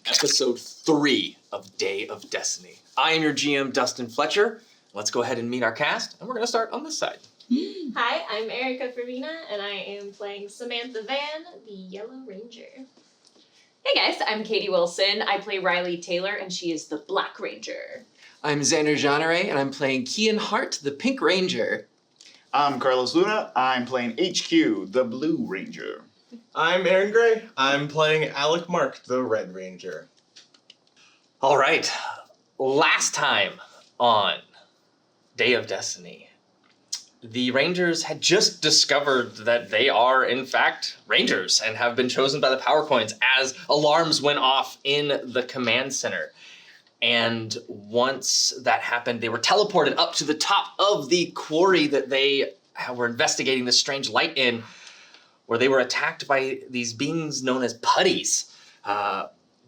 Episode 3 of Day of Destiny. I am your GM, Dustin Fletcher. Let's go ahead and meet our cast, and we're going to start on this side. Hi, I'm Erika Fermina, and I am playing Samantha Van, the Yellow Ranger. Hey guys, I'm Katie Wilson. I play Riley Taylor, and she is the Black Ranger. I'm Xander Jeanneret, and I'm playing Kian Hart, the Pink Ranger. I'm Carlos Luna. I'm playing HQ, the Blue Ranger. I'm Ahren Gray. I'm playing Alec Mark, the Red Ranger. All right. Last time on Day of Destiny, the Rangers had just discovered that they are, in fact, Rangers and have been chosen by the Power Coins as alarms went off in the command center. And once that happened, they were teleported up to the top of the quarry that they were investigating this strange light in, where they were attacked by these beings known as putties.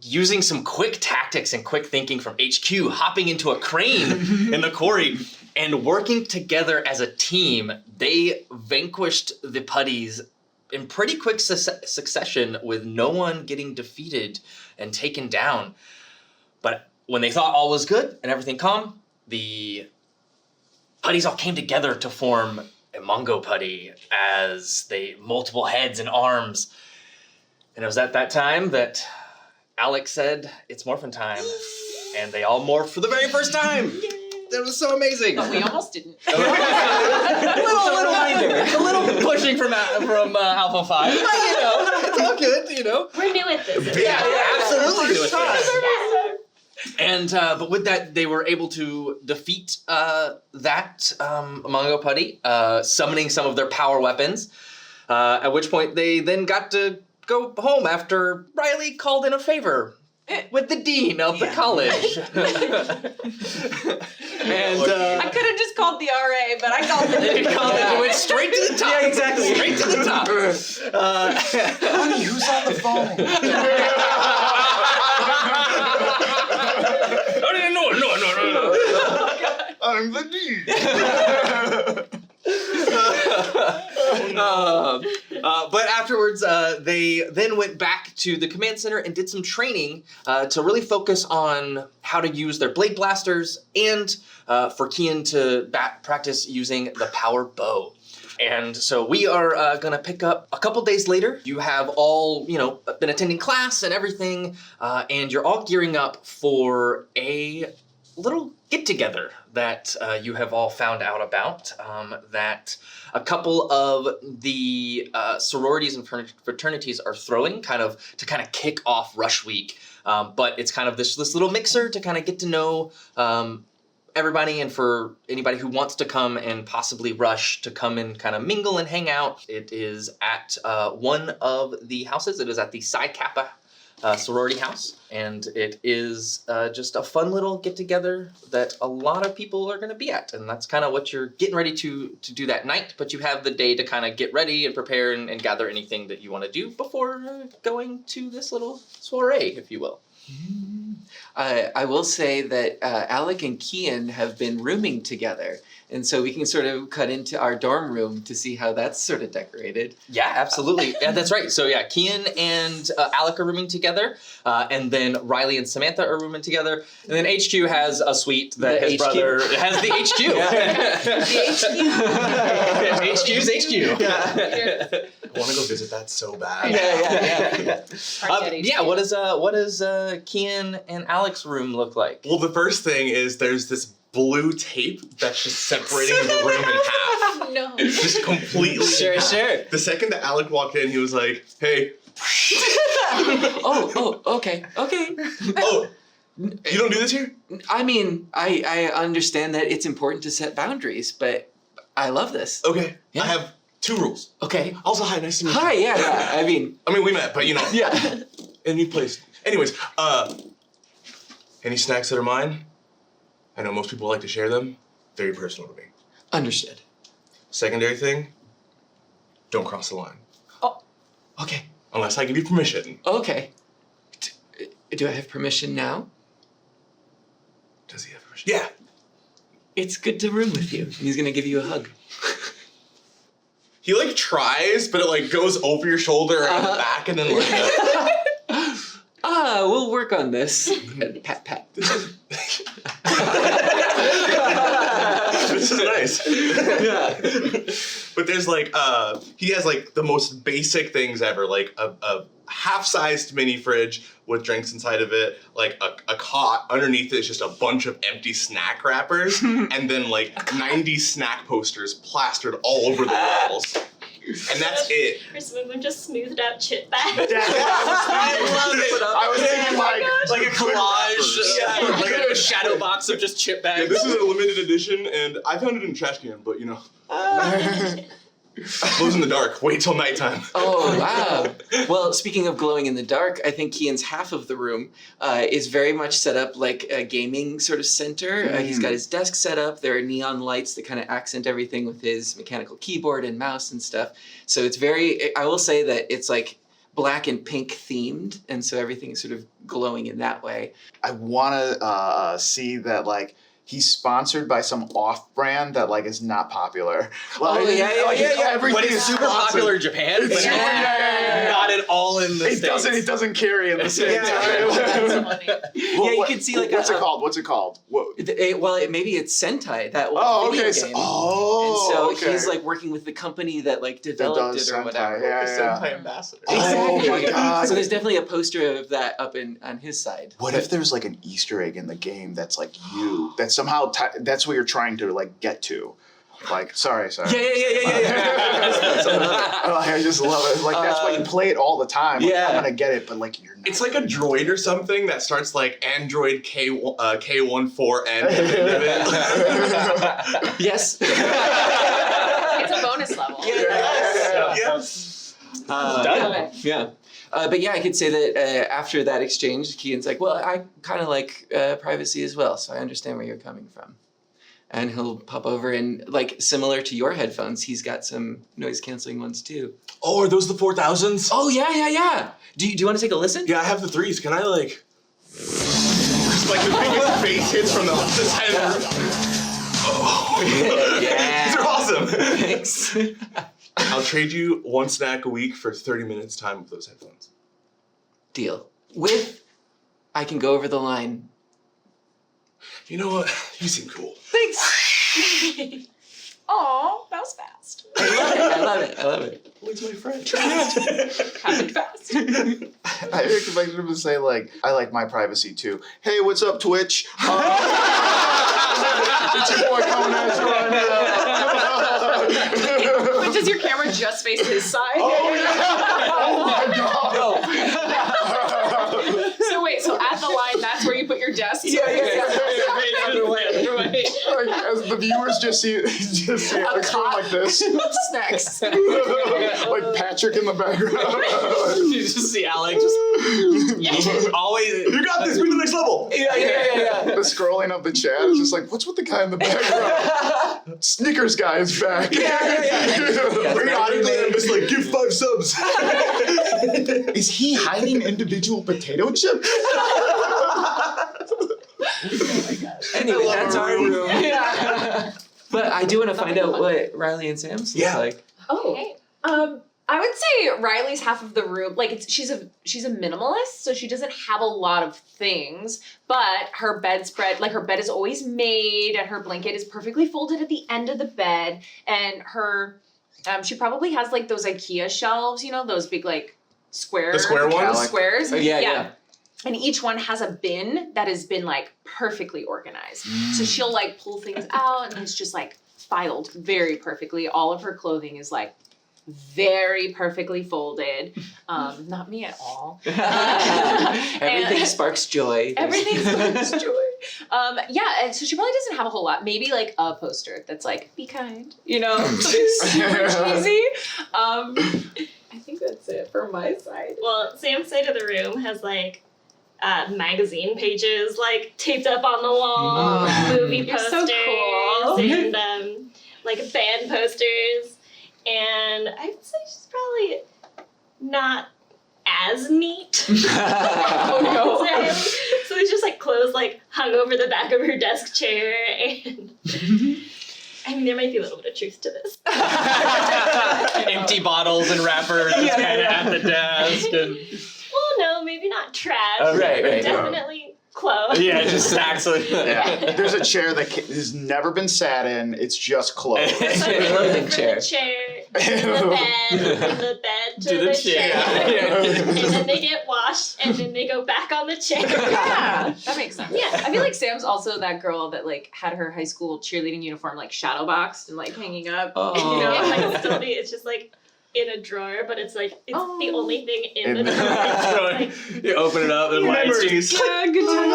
Using some quick tactics and quick thinking from HQ, hopping into a crane in the quarry and working together as a team, they vanquished the putties in pretty quick succession with no one getting defeated and taken down. But when they thought all was good and everything calm, the putties all came together to form a Mongo putty as they multiple heads and arms. And it was at that time that Alex said, "It's morphin' time." And they all morphed for the very first time. That was so amazing. But we almost didn't. a little pushing from Alpha 5. But, it's all good, We're new at this. Yeah, absolutely new at this. Yes. And but with that, they were able to defeat that Mongo putty, summoning some of their power weapons. At which point they then got to go home after Riley called in a favor with the dean of the college. And I could have just called the RA, but I called the you went straight to the top. Yeah, exactly. Straight to the top. Honey, who's on the phone? No. I'm the dean. But afterwards, they then went back to the command center and did some training to really focus on how to use their blade blasters and for Kian to practice using the power bow. And so we are going to pick up a couple days later. You have all, been attending class and everything, and you're all gearing up for a little get-together that you have all found out about, that a couple of the sororities and fraternities are throwing to kick off Rush Week. But it's kind of this little mixer to kind of get to know everybody, and for anybody who wants to come and possibly rush to come and kind of mingle and hang out. It is at one of the houses. It is at the Psi Kappa sorority house, and it is just a fun little get-together that a lot of people are going to be at, and that's kind of what you're getting ready to do that night. But you have the day to kind of get ready and prepare and gather anything that you want to do before going to this little soiree, if you will. I will say that Alec and Kian have been rooming together, and so we can sort of cut into our dorm room to see how that's sort of decorated. Yeah, absolutely. Yeah, that's right. So yeah, Kian and Alec are rooming together, and then Riley and Samantha are rooming together, and then HQ has a suite that his brother has the HQ. The HQ's HQ. I want to go visit that so bad. Yeah. What does Kian and Alec's room look like? Well, the first thing is there's this blue tape that's just separating the room in half. No. Just completely. Sure. The second that Alec walked in, he was like, "Hey." Okay. Oh, you don't do this here? I mean, I understand that it's important to set boundaries, but I love this. Okay. Yeah. I have 2 rules. Okay. Also, hi, nice to meet you. Hi, yeah. I mean, we met, but yeah. in a new place. Anyways, any snacks that are mine? I know most people like to share them. Very personal to me. Understood. Secondary thing, don't cross the line. Oh, okay. Unless I give you permission. Okay. Do I have permission now? Does he have permission? Yeah. It's good to room with you. He's gonna give you a hug. He tries, but it goes over your shoulder and back and then we'll work on this. Pat, pat. This is nice. Yeah. But there's like, he has like the most basic things ever, like a half-sized mini fridge with drinks inside of it, like a cot. Underneath it is just a bunch of empty snack wrappers, and then like 90 snack posters plastered all over the walls. And that's it. Or some of them just smoothed out chip bags. I was thinking Like a collage, Yeah. like a shadow box of just chip Yeah, bags. this is a limited edition, and I found it in a trash can, but you know. Glows in the dark. Wait till nighttime. Oh, wow. Well, speaking of glowing in the dark, I think Kian's half of the room is very much set up like a gaming sort of center. He's got his desk set up. There are neon lights that kind of accent everything with his mechanical keyboard and mouse and stuff. So it's very, I will say that it's like black and pink themed, and so everything is sort of glowing in that way. I want to see that like he's sponsored by some off-brand that like is not popular. Like, yeah. Everything But it's is super sponsored. popular in Japan. It's but super- yeah. not at all in the It States. doesn't carry in the States. That's funny. Yeah, you can see like what's it called? What's it called? What? Maybe it's Sentai, that Oh, video okay. game. Oh, and so okay. he's like working with the company that like developed does it or Sentai, whatever. yeah. Sentai ambassador. Oh my Exactly. God. So there's definitely a poster of that up on his side. What if there's like an Easter egg in the game that's like you, that somehow that's what you're trying to like get to? Like, sorry. Yeah. I just love it. Like that's why you play it all the time. Like, Yeah. I'm gonna get it, but like you're not. It's like a droid or something that starts like Android K14N at the end of it. Yes. It's a bonus level. Yes. Done. Yeah. But yeah, I could say that after that exchange, Kian's like, well, I kind of like privacy as well, so I understand where you're coming from. And he'll pop over and, like, similar to your headphones, he's got some noise-canceling ones too. Oh, are those the 4000s? Oh, yeah. Do you want to take a listen? Yeah, I have the 3s. Can I like... Just like the biggest bass hits from the opposite side of the room. Oh. Yeah. These are awesome. Thanks. I'll trade you one snack a week for 30 minutes time with those headphones. Deal. I can go over the line. You know what? You seem cool. Thanks. Aw, that was fast. I love it. Where's my friend? Happened fast. I expected him to say like, I like my privacy too. Hey, what's up, Twitch? It's your boy coming at you right now. But does your camera just face his side? Oh my god! So wait, so at the line, that's where you put your desk? Like, as the viewers just see it like this, Snacks. like Patrick in the background. You just see Alec just always. You got this. We're the next level. Yeah. The scrolling of the chat is just like, what's with the guy in the background? Snickers guy is back. Periodically, I'm just like, give 5 subs. Is he hiding individual potato chips? Anyway, love that's our our room. room. Yeah. But I do want to find out what Riley and Sam's look like. Oh, Okay. I would say Riley's half of the room. Like she's a minimalist, so she doesn't have a lot of things. But her bedspread, like her bed is always made, and her blanket is perfectly folded at the end of the bed. And her, she probably has like those IKEA shelves, you know, those big like square. The square ones? Squares. Oh, yeah. And each one has a bin that has been like perfectly organized. So she'll like pull things out, and it's just like filed very perfectly. All of her clothing is like very perfectly folded. Not me at all. Everything sparks joy. Everything sparks joy. Yeah, and so she probably doesn't have a whole lot. Maybe like a poster that's like, be kind, you know, super cheesy. I think that's it for my side. Well, Sam's side of the room has like magazine pages like taped up on the wall, movie You're so posters, cool. and like band posters. And I'd say she's probably not as neat. Oh no. So there's just like clothes like hung over the back of her desk chair, and I mean there might be a little bit of truth to this. Empty bottles and wrappers just kind of at the desk. And... well, no, maybe not trash. Oh, right, but right. definitely clothes. Yeah, just stacks of Yeah. There's a chair that has never been sat in. It's just clothes. Clothing From chair. the chair to the bed, from the bed to, To the chair. Yeah. and then they get washed, and then they go back on the chair. Yeah, that makes sense. Yeah. I feel like Sam's also that girl that like had her high school cheerleading uniform like shadow boxed and like hanging up. Oh. You know? It might still be. It's just like in a drawer, but it's like it's the only thing in the In the- drawer. It's like, You open it up and Memories. Yeah, good time.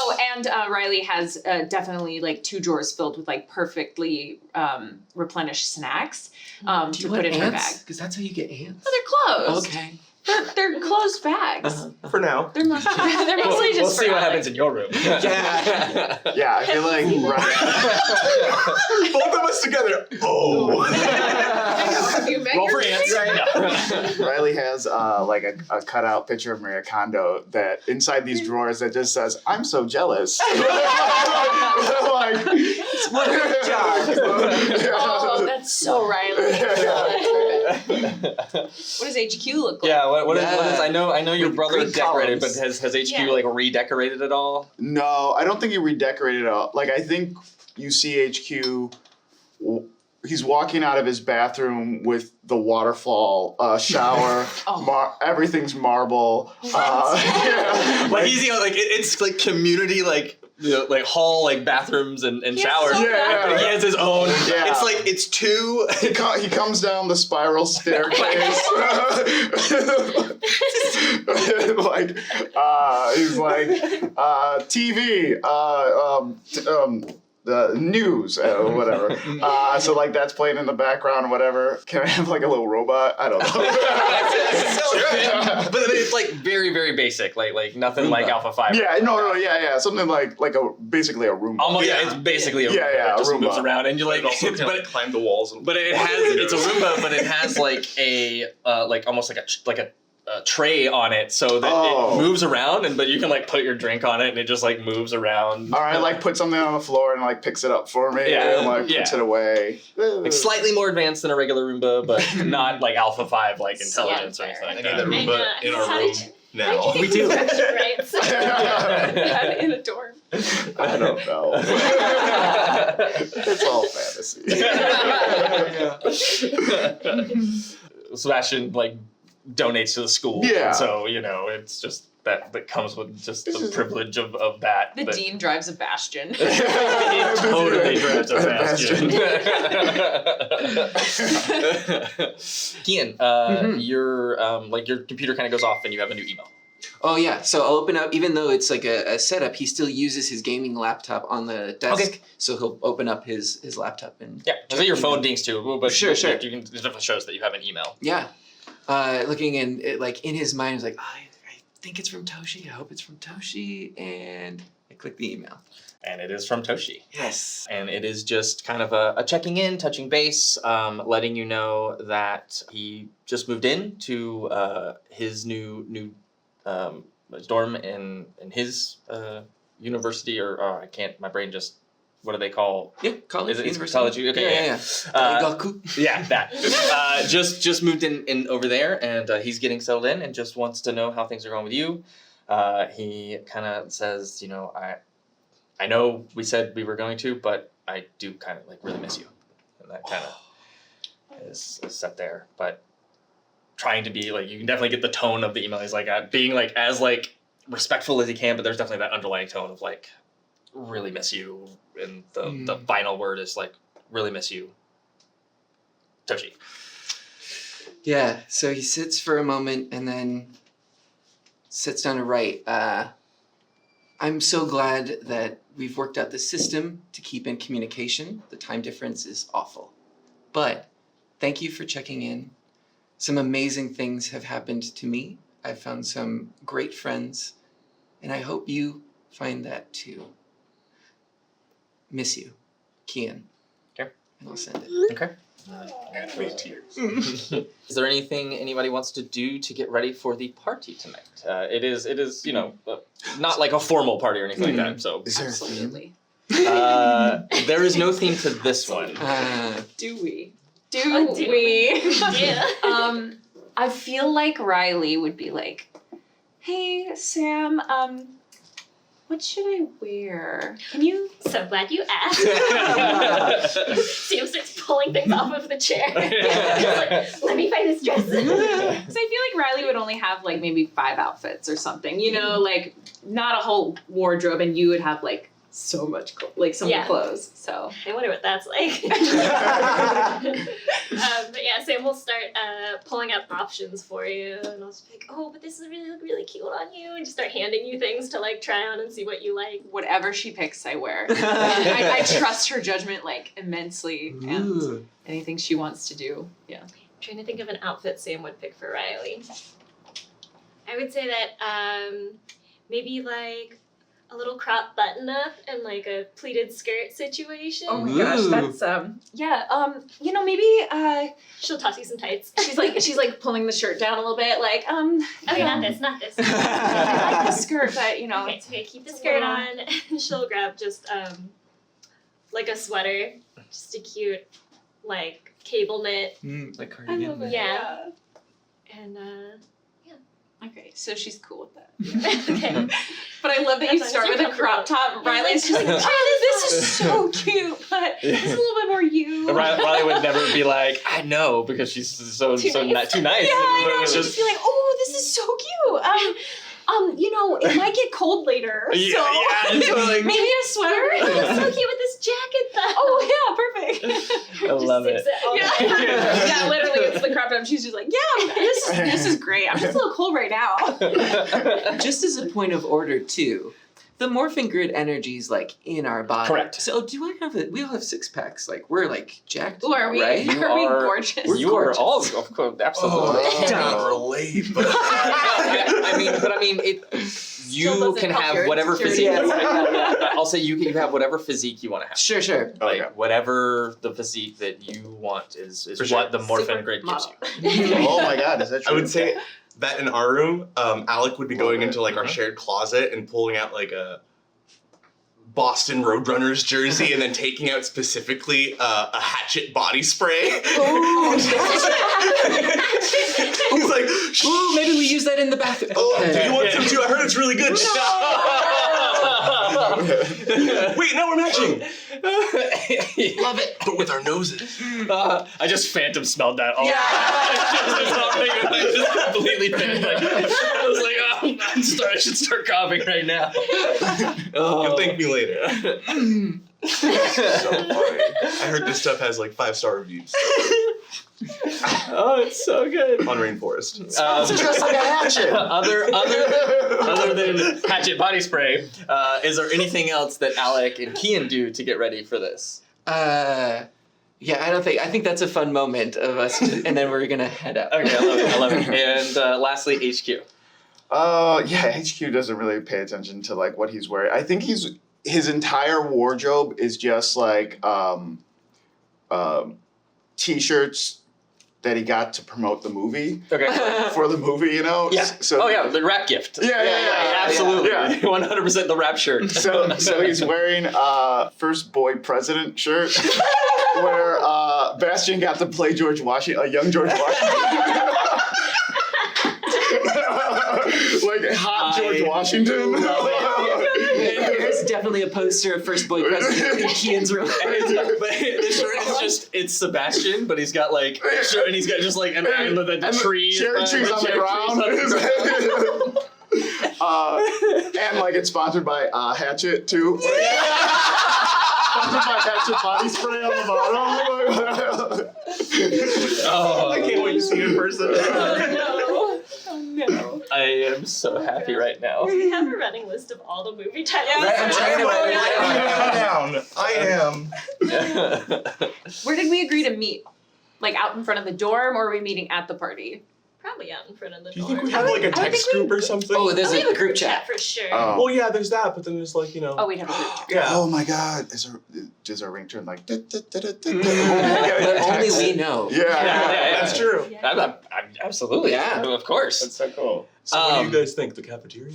Oh, and Riley has definitely like 2 drawers filled with like perfectly replenished snacks to put in her bag. Because that's how you get ants. Oh, they're closed. Okay. They're closed bags. For now. They're mostly just We'll for see what Alex. happens in your room. Yeah. Yeah, I feel like Both of us together. Oh. You met Roll your for ants. roommate? Riley has like a cutout picture of Maria Kondo that inside these drawers that just says, "I'm so jealous." Like, It's one good job. Oh, that's so Riley. What does HQ look like? Yeah, what is Yeah. I know your With brother green is decorated, columns. but has HQ Yeah. like redecorated at all? No, I don't think he redecorated it all. Like, I think you see HQ. He's walking out of his bathroom with the waterfall shower. Oh. Everything's marble. Yeah. Like he's it's like community like hall like bathrooms and He has showers. so Yeah. But he has his own. Yeah. It's like it's two. He comes down the spiral staircase. Like he's like TV, the news, whatever. So like that's playing in the background or whatever. Can I have like a little robot? I don't know. But it's like very very basic, like nothing Roomba. like Alpha 5. Yeah, yeah, something like basically a room. Almost, yeah, Yeah. it's basically a Yeah, Roomba. yeah, It just a moves Roomba. around, and you're like, It also can but like climb the walls. And it has it's a Roomba, but it has like a like almost like a tray on it, so that Oh. it moves around, but you can like put your drink on it, and it just like moves around. All right, like put something on the floor and like picks it up for me Yeah, and like puts yeah. it away. Like slightly more advanced than a regular Roomba, but not like Alpha 5 like intelligence or Yeah, anything I like need that. that And, Roomba in our how room did you- now. We do. Right. So, Yeah, in a dorm. I don't know. It's all fantasy. Sebastian like donates to the school. Yeah. And so, it's just that comes with just the privilege of that. The that dean drives a Bastion. it totally drives a Bastion. Kian, your computer kind of goes off and you have a new email. Oh yeah, so I'll open up, even though it's like a setup, he still uses his gaming laptop on the desk. Okay. So he'll open up his laptop and Yeah, I think your phone dings too, but Sure. You can, it definitely shows that you have an email. yeah. Looking in in his mind, he's like, I think it's from Toshi. I hope it's from Toshi, and I click the email. And it is from Toshi. Yes. And it is just kind of a checking in, touching base, letting you know that he just moved in to his new dorm in his university, or I can't. My brain just. What do they call? Yeah, college. Is it university. college? Okay, yeah. Gaku. Yeah, that. Just moved in over there, and he's getting settled in, and just wants to know how things are going with you. He kind of says, I know we said we were going to, but I do kind of like really miss you, and that kind of is set there. But trying to be like, you can definitely get the tone of the email. He's like being like as like respectful as he can, but there's definitely that underlying tone of like really miss you, and the final word is like really miss you, Toshi. Yeah, so he sits for a moment and then sits down to write. I'm so glad that we've worked out the system to keep in communication. The time difference is awful. But thank you for checking in. Some amazing things have happened to me. I've found some great friends, and I hope you find that too. Miss you, Kian. Okay. And I'll send it. Okay. Anime tears. Is there anything anybody wants to do to get ready for the party tonight? It is not like a formal party or anything like that. So Is there a theme? Absolutely. there is no theme to this one. Do we? Oh, do we? Yeah. I feel like Riley would be like, "Hey, Sam, what should I wear? Can you?" So glad you asked. Sam starts pulling things off of the chair. Just like, let me find this dress. Because I feel like Riley would only have like maybe 5 outfits or something, you know, like not a whole wardrobe, and you would have like so much, so many clothes. So I wonder what that's like. But yeah, Sam will start pulling up options for you, and I'll just be like, "Oh, but this is really cute on you," and just start handing you things to like try on and see what you like. whatever she picks, I wear. I trust her judgment like immensely, and anything she wants to do. Yeah. I'm trying to think of an outfit Sam would pick for Riley. I would say that maybe like a little crop button up and like a pleated skirt situation. Oh my gosh, that's you know, maybe She'll toss you some tights. she's like pulling the shirt down a little bit, like Okay, not this. I like the skirt, but you know, Okay, okay, keep the skirt on. And she'll grab just like a sweater, just a cute like cable knit. Like I cardigan. love it. Yeah. And Okay, so she's cool with that. okay. But I love that you As long as start you're with a crop top. Yeah, Riley's just like, this is so cute, but it's a little bit more you. Riley would never be like, I know, because she's so Too nice. too nice. Yeah, I know. But She'd just be like, oh, this is so cute. You know, it might get cold later, Yeah, so yeah, totally. maybe a sweater. Oh, it's so cute with this jacket though. Oh yeah, perfect. I love Just it. zips all Yeah, day. yeah, literally, it's the crop top. She's just like, yeah, this is great. I'm just a little cold right now. Just as a point of order, too, the morphing grid energy is like in our body. Correct. So do I have it? We all have 6-packs. Like we're like jacked. Ooh, are we? Right? You Are we are- gorgeous? You are gorgeous. all, of course, absolutely. I can't relate, but I mean, you doesn't can help have your whatever insecurity. physique. I'll say you can have whatever physique you want to have. Sure. Like Okay. whatever the physique that you want is For sure. what the morphin grid gives you. Oh my god, is that true? I would say that in our room, Alec would be going into like our shared closet and pulling out like a Boston Roadrunners jersey and then taking out specifically a Hatchet body spray. He's like, Ooh, maybe we use that in the bathroom. oh, do you want some too? I heard it's really good. Wait, no, we're matching. Love it. But with our noses. I just phantom smelled that all. Yeah. I just completely did. Like, I was like, oh, I should start coughing right now. You'll thank me later. So funny. I heard this stuff has like 5-star reviews Oh, it's so good. on Rainforest. Just like a hatchet. Other than Hatchet body spray, is there anything else that Alec and Kian do to get ready for this? Yeah, I think that's a fun moment of us, and then we're gonna head out. Okay, I love it. And lastly, HQ. Yeah, HQ doesn't really pay attention to like what he's wearing. I think his entire wardrobe is just like t-shirts that he got to promote the movie Okay. for the movie, you know. Yeah. So Oh yeah, the rap gift. Yeah, Absolutely. yeah. 100% the rap shirt. So he's wearing First Boy President shirt, where Bastian got to play George Washington, a young George Washington. Like hot George Washington. There's definitely a poster of First Boy President in Kian's room. But the shirt is just, it's Sebastian, but he's got like, shirt, and he's got just like an island of the trees. Cherry trees on the ground. And like it's sponsored by Hatchet too. Sponsored by Hatchet body spray on the bottom. Oh, I can't wait to see it in person. Oh no. I am so happy right now. We have a running list of all the movie titles. Yeah, I'm trying to write it down. I am. Where did we agree to meet? Like out in front of the dorm, or are we meeting at the party? Probably out in front of the Do you door. think we have like a text group or something? Oh, there's We have a group chat. for sure. Oh. Well, yeah, there's that, but then there's like, you know. Oh, we'd have a group chat. Yeah. Oh my God! Does our ringtone like? But only we know. Yeah. That's true. Yeah. I'm absolutely. Yeah. Of course. That's so cool. So what do you guys think? The cafeteria?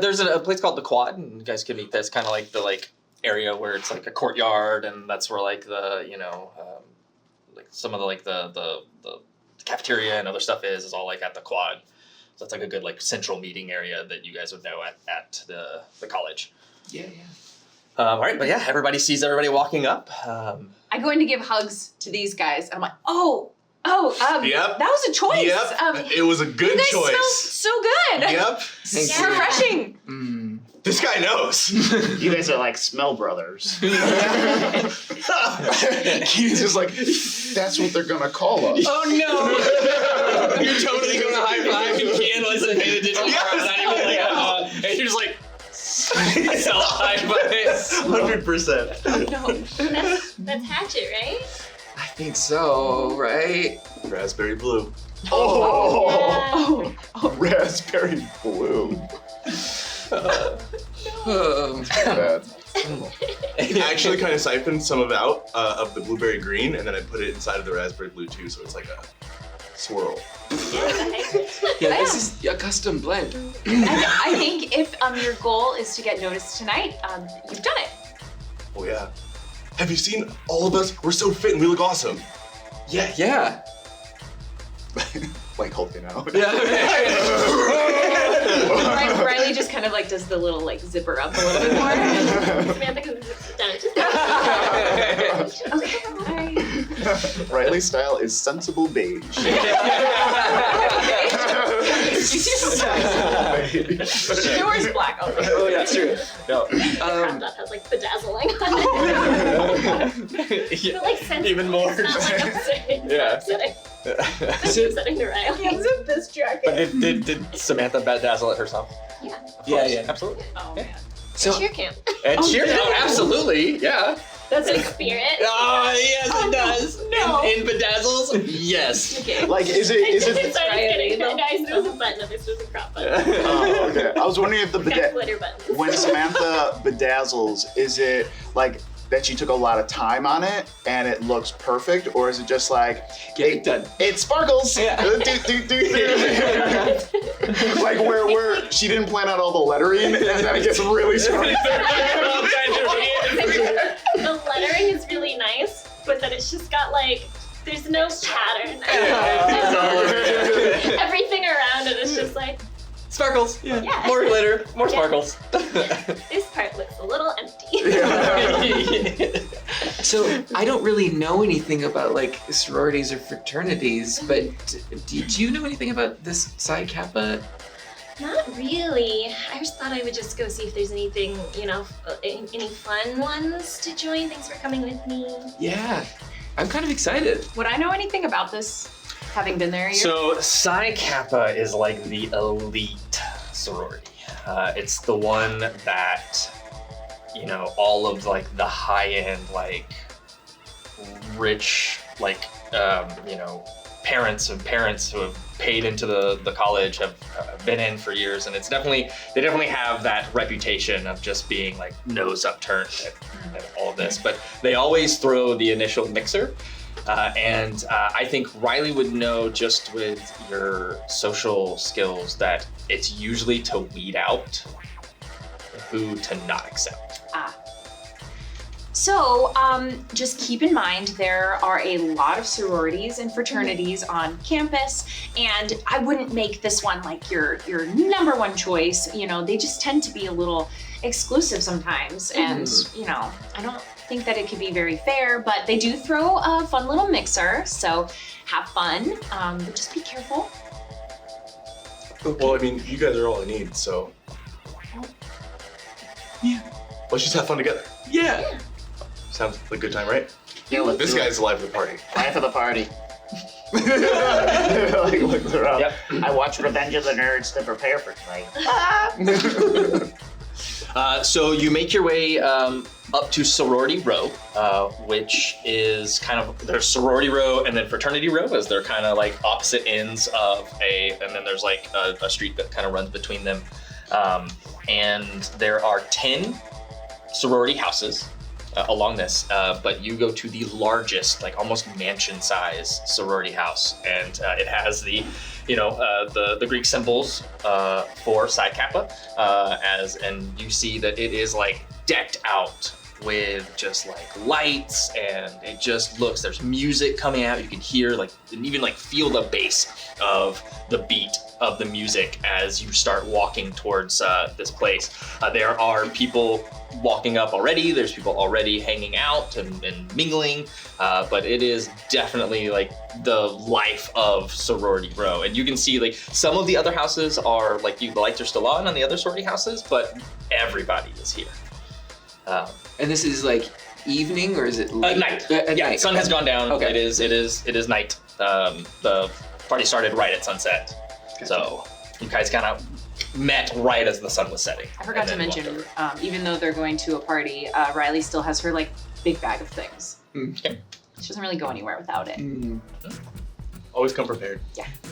There's a place called the Quad, and you guys can meet. That's kind of like the area where it's like a courtyard, and that's where like the like some of the cafeteria and other stuff is all like at the quad. So that's like a good like central meeting area that you guys would know at the college. Yeah. All right, but yeah, everybody sees everybody walking up. I go in to give hugs to these guys, and I'm like, Yep. that was a choice. Yep. It was a good you guys choice. smell so good. Yep. Thank Yeah. you. Refreshing. Mm. This guy knows. You guys are like smell brothers. He's just like, that's what they're gonna call us. Oh no! You're totally going to high five and Kian wasn't paying attention. Yes. Not even like, and you're just like, self high five. 100%. No. That's Hatchet, right? I think so, right? Raspberry blue. Oh, Yeah. raspberry blue. Bad. I actually kind of siphoned some of out of the blueberry green, and then I put it inside of the raspberry blue too, so it's like a swirl. Yeah, this is a custom blend. I think if your goal is to get noticed tonight, you've done it. Oh yeah. Have you seen all of us? We're so fit and we look awesome. Yeah. Like holding out. Riley just kind of like does the little like zipper up a little bit more. Samantha can sit down. Okay. Hi. Riley's style is sensible beige. She wears black all the time. Oh yeah, that's true. No. Crop top has like bedazzling on it. But like sensible, Even more. It's not like upsetting. Yeah. Upsetting. So- Upsetting to Riley. Zip this jacket. But did Samantha bedazzle it herself? Yeah. Yeah, absolutely. Oh man. So Cheer camp. And Oh, cheer, no. oh, absolutely, yeah. That's The like spirit. Oh, yes, Oh, it does. no. In bedazzles, yes. okay. Like, is it? Sorry, I was kidding. Riley, Guys, there was a button up. This was a crop button. Oh, okay. I was wondering if the Got glitter buttons. when Samantha bedazzles, is it like that she took a lot of time on it and it looks perfect, or is it just like get it done. it sparkles? Yeah. Like where she didn't plan out all the lettering and then it gets really sparkly. The lettering is really nice, but then it's just got like, there's no pattern. Everything around it is just like, Sparkles. Yeah. Yeah. More glitter, more Yeah. sparkles. this part looks a little empty. So I don't really know anything about like sororities or fraternities, but do you know anything about this Psi Kappa? Not really. I just thought I would just go see if there's anything, any fun ones to join. Thanks for coming with me. Yeah, I'm kind of excited. Would I know anything about this, having been there a year? So Psi Kappa is like the elite sorority. It's the one that, all of like the high end, like rich, like, parents who have paid into the college have been in for years, and they definitely have that reputation of just being like nose upturned at all of this. But they always throw the initial mixer. And I think Riley would know just with your social skills that it's usually to weed out who to not accept. So, just keep in mind there are a lot of sororities and fraternities on campus, and I wouldn't make this one like your number one choice. They just tend to be a little exclusive sometimes, and I don't think that it could be very fair, but they do throw a fun little mixer, so have fun, but just be careful. Well, I mean, you guys are all I need, so. Yeah. Let's just have fun together. Yeah. Sounds like a good time, right? Yeah, let's This do it. guy's the life of the party. Life of the party. Like looks around. Yep. I watched Revenge of the Nerds to prepare for tonight. So you make your way up to sorority row, which is kind of, there's sorority row and then fraternity row, as they're kind of like opposite ends of and then there's like a street that kind of runs between them. And there are 10 sorority houses along this, but you go to the largest, like almost mansion size sorority house, and it has the Greek symbols for Psi Kappa, and you see that it is like decked out with just like lights, and it just looks, there's music coming out. You can hear like, and even like feel the bass of the beat of the music as you start walking towards this place. There are people walking up already. There's people already hanging out and mingling, but it is definitely like the life of Sorority Row. And you can see like some of the other houses are like, the lights are still on the other sorority houses, but everybody is here. And this is like evening, or is it late? Night. At Yeah, night. sun has gone down. Okay. It is night. The party started right at sunset. Gotcha. So you guys kind of met right as the sun was setting. I forgot to and then walked mention, over. even though they're going to a party, Riley still has her like big bag of things. Okay. She doesn't really go anywhere without it. Always come prepared.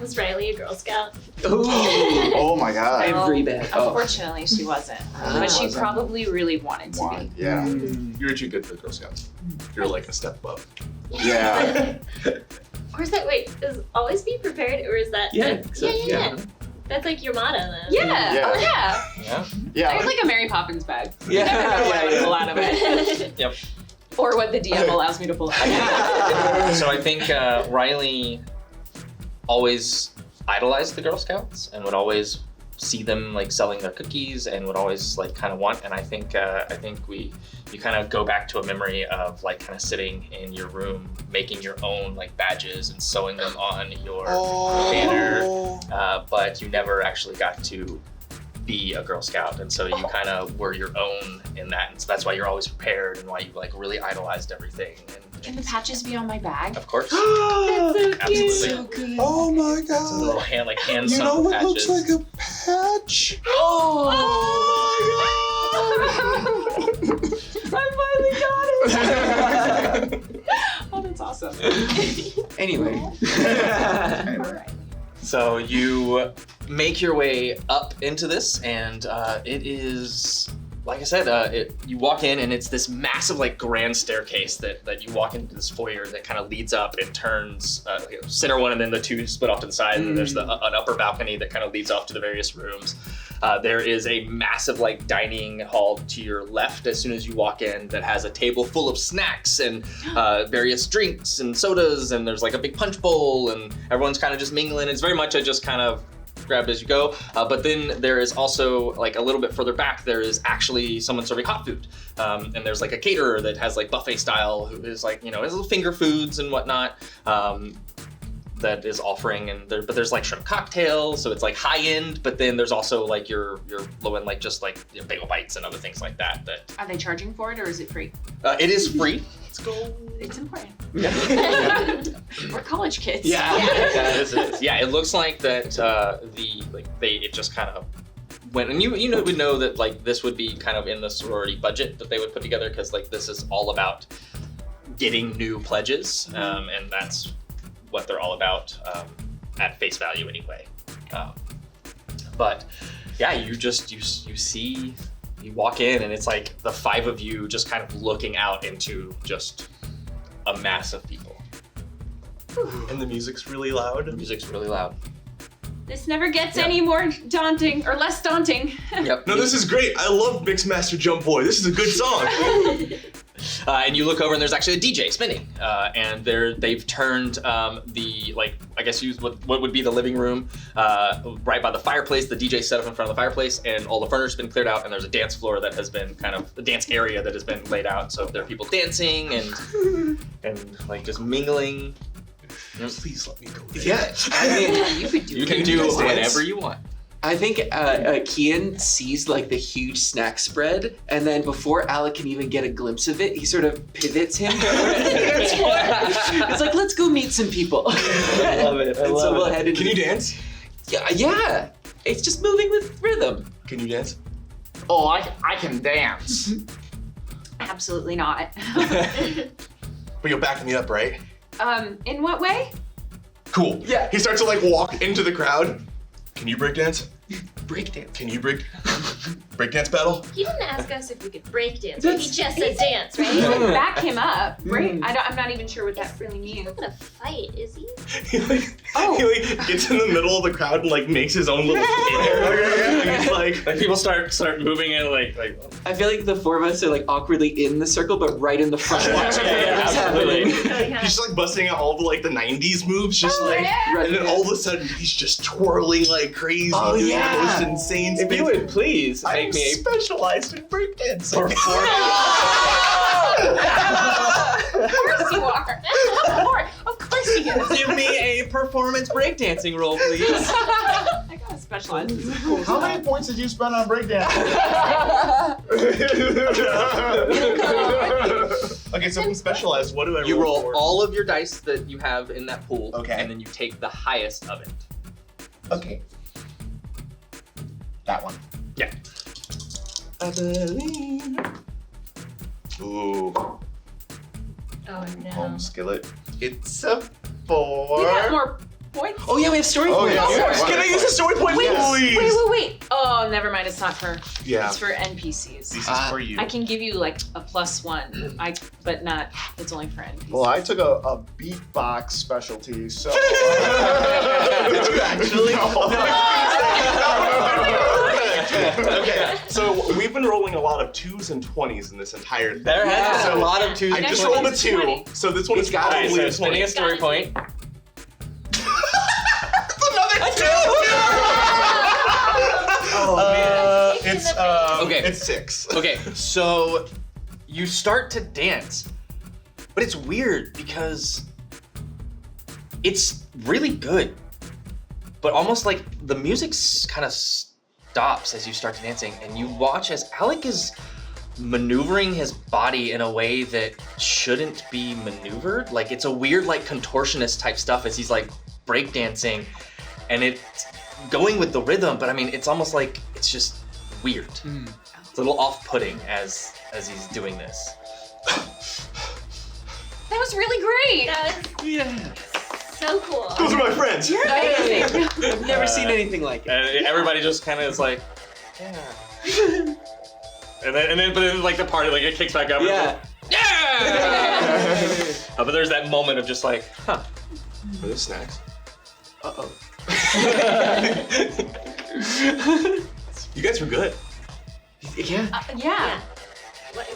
Was Riley a Girl Scout? Oh my god. Every bag. Oh. Unfortunately, she wasn't, but she probably really wanted to One. be. Yeah. You were too good for the Girl Scouts. You're like a step above. Yeah. Or is that, wait, is always be prepared, or is that? Yeah, so- yeah. That's like your motto then. Yeah. Yeah. Oh yeah. Yeah. Yeah. I have like a Mary Poppins bag. Yeah. I never know what I Yeah. pull out of it. Yep. Or what the DM allows me to pull out. So I think Riley always idolized the Girl Scouts and would always see them like selling their cookies and would always like kind of want. And I think you kind of go back to a memory of like kind of sitting in your room making your own like badges and sewing them on your banner, but you never actually got to be a Girl Scout, and so you kind of were your own in that, and so that's why you're always prepared and why you like really idolized everything. Can the patches be on my bag? Of course, That's so cute. absolutely. Oh my It's a little god. hand You know sewn what patches. looks like a patch? Oh I finally got it! Oh, that's awesome. Anyway. Alright. So you make your way up into this, and it is, like I said, you walk in and it's this massive like grand staircase that you walk into this foyer that kind of leads up and turns, center one and then the two split off to the side, and then there's an upper balcony that kind of leads off to the various rooms. There is a massive like dining hall to your left as soon as you walk in that has a table full of snacks and various drinks and sodas, and there's like a big punch bowl, and everyone's kind of just mingling. It's very much a just kind of grabbed as you go. But then there is also like a little bit further back, there is actually someone serving hot food. And there's like a caterer that has like buffet style who is like, has little finger foods and whatnot. That is offering, but there's like shrimp cocktails, so it's like high end, but then there's also like your low end, like just like bagel bites and other things like that. Are they charging for it or is it free? It is free. Let's go. It's important. Yeah. We're college kids. Yeah, it is. Yeah, it looks like that. It just kind of went, and you would know that like this would be kind of in the sorority budget that they would put together, because like this is all about getting new pledges, and that's what they're all about at face value anyway. But yeah, you walk in and it's like the five of you just kind of looking out into just a mass of people. And the music's really loud. The music's really loud. This never gets Yeah. any more daunting, or less daunting. Yep. No, this is great. I love Mixmaster Jump Boy. This is a good song. And you look over and there's actually a DJ spinning, and they've turned what would be the living room right by the fireplace. The DJ set up in front of the fireplace, and all the furniture's been cleared out, and there's a dance floor that has been kind of the dance area that has been laid out. So there are people dancing and like just mingling. Please let me go there. Yeah, I mean, You could do You it. can you do guys dance? whatever you want. I think Kian sees like the huge snack spread, and then before Alec can even get a glimpse of it, he sort of pivots him. It's like, let's go meet some people. I love it. And so we'll head into. Can you dance? Yeah. It's just moving with rhythm. Can you dance? Oh, I can dance. Absolutely not. But you'll back me up, right? In what way? Cool. Yeah. He starts to like walk into the crowd. Can you break dance? Breakdance. Can you breakdance battle? He didn't ask us if we could break dance. He just said dance, right? He's like, back him up. Break. I'm not even sure what that really He's means. not gonna fight, is he? He gets in the middle of the crowd and like makes his own little Okay. and he's like people start moving it like I feel like the four of us are like awkwardly in the circle, but right in the front watching whatever's absolutely. happening. he's just like busting out all the like the 90s moves, just like Right. and then all of a sudden he's just twirling like crazy, Oh, doing yeah. the most insane if spins. you would please I'm make me a specialized in breakdancing. Of course you are. Of course he is. Give me a performance breakdancing roll, please. I gotta specialize in some cool How stuff. many points did you spend on breakdancing? Okay, so I'm specialized. What do I roll? You roll for? all of your dice that you have in that pool, Okay. and then you take the highest of it. Okay. That one. Yeah. I believe. Ooh, Oh no. home skillet. It's a 4. We got more points. Oh yeah, we have story Oh, points. yeah. Can I use a story point, Wait, please? wait. Oh, never mind. It's not for. Yeah, It's for NPCs. this is Ah. for you. I can give you like a +1. But not. It's only for NPCs. Well, I took a beatbox specialty, so. Did you actually? Okay, so we've been rolling a lot of 2s and 20s in this entire thing. There has So been a lot of twos I and just twenties. rolled a 2, 20. so this one is It's got it. probably so a 20. spending a story point. Oh It's Okay. It's 6. Okay, so you start to dance, but it's weird because it's really good, but almost like the music kind of stops as you start dancing, and you watch as Alec is maneuvering his body in a way that shouldn't be maneuvered. Like it's a weird like contortionist type stuff as he's like breakdancing, and it's going with the rhythm, but I mean it's almost like it's just weird. It's a little off-putting as he's doing this. That was really great. That was so cool. Those are my friends. You're amazing. I've never seen anything like it. And everybody just kind of is like, yeah. and then, but then like the party, like it kicks back up. Yeah. Yeah. But there's that moment of just like, huh. Are those snacks? Uh-oh. You guys were good. Yeah. Yeah. What,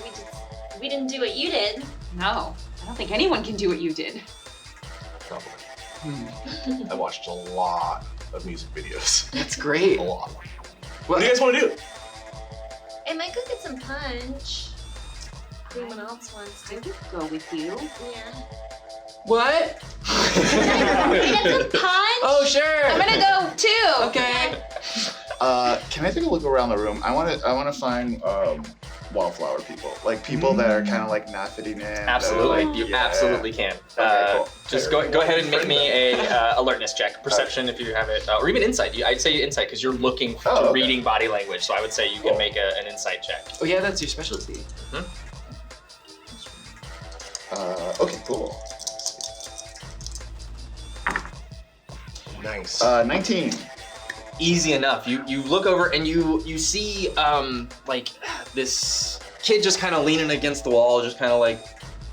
we didn't do what you did. No. I don't think anyone can do what you did. Probably. I watched a lot of music videos. That's great. A lot. What do you guys want to do? I might go get some punch. If anyone else wants I to. would go with you. Yeah. What? Get some punch? Oh, sure. I'm gonna go too. Okay. Can I take a look around the room? I want to find wallflower people, like people that are kind of like not fitting in. that are, Absolutely, like, you yeah. absolutely can. Okay, cool. Just go ahead and make me a alertness check, perception if you have it, or even insight. I'd say insight because you're looking to okay. reading body language. So I would say you can Cool. make an insight check. Oh yeah, that's your specialty. Okay, cool. Nice. 19. Easy enough. You look over and you see like this kid just kind of leaning against the wall, just kind of like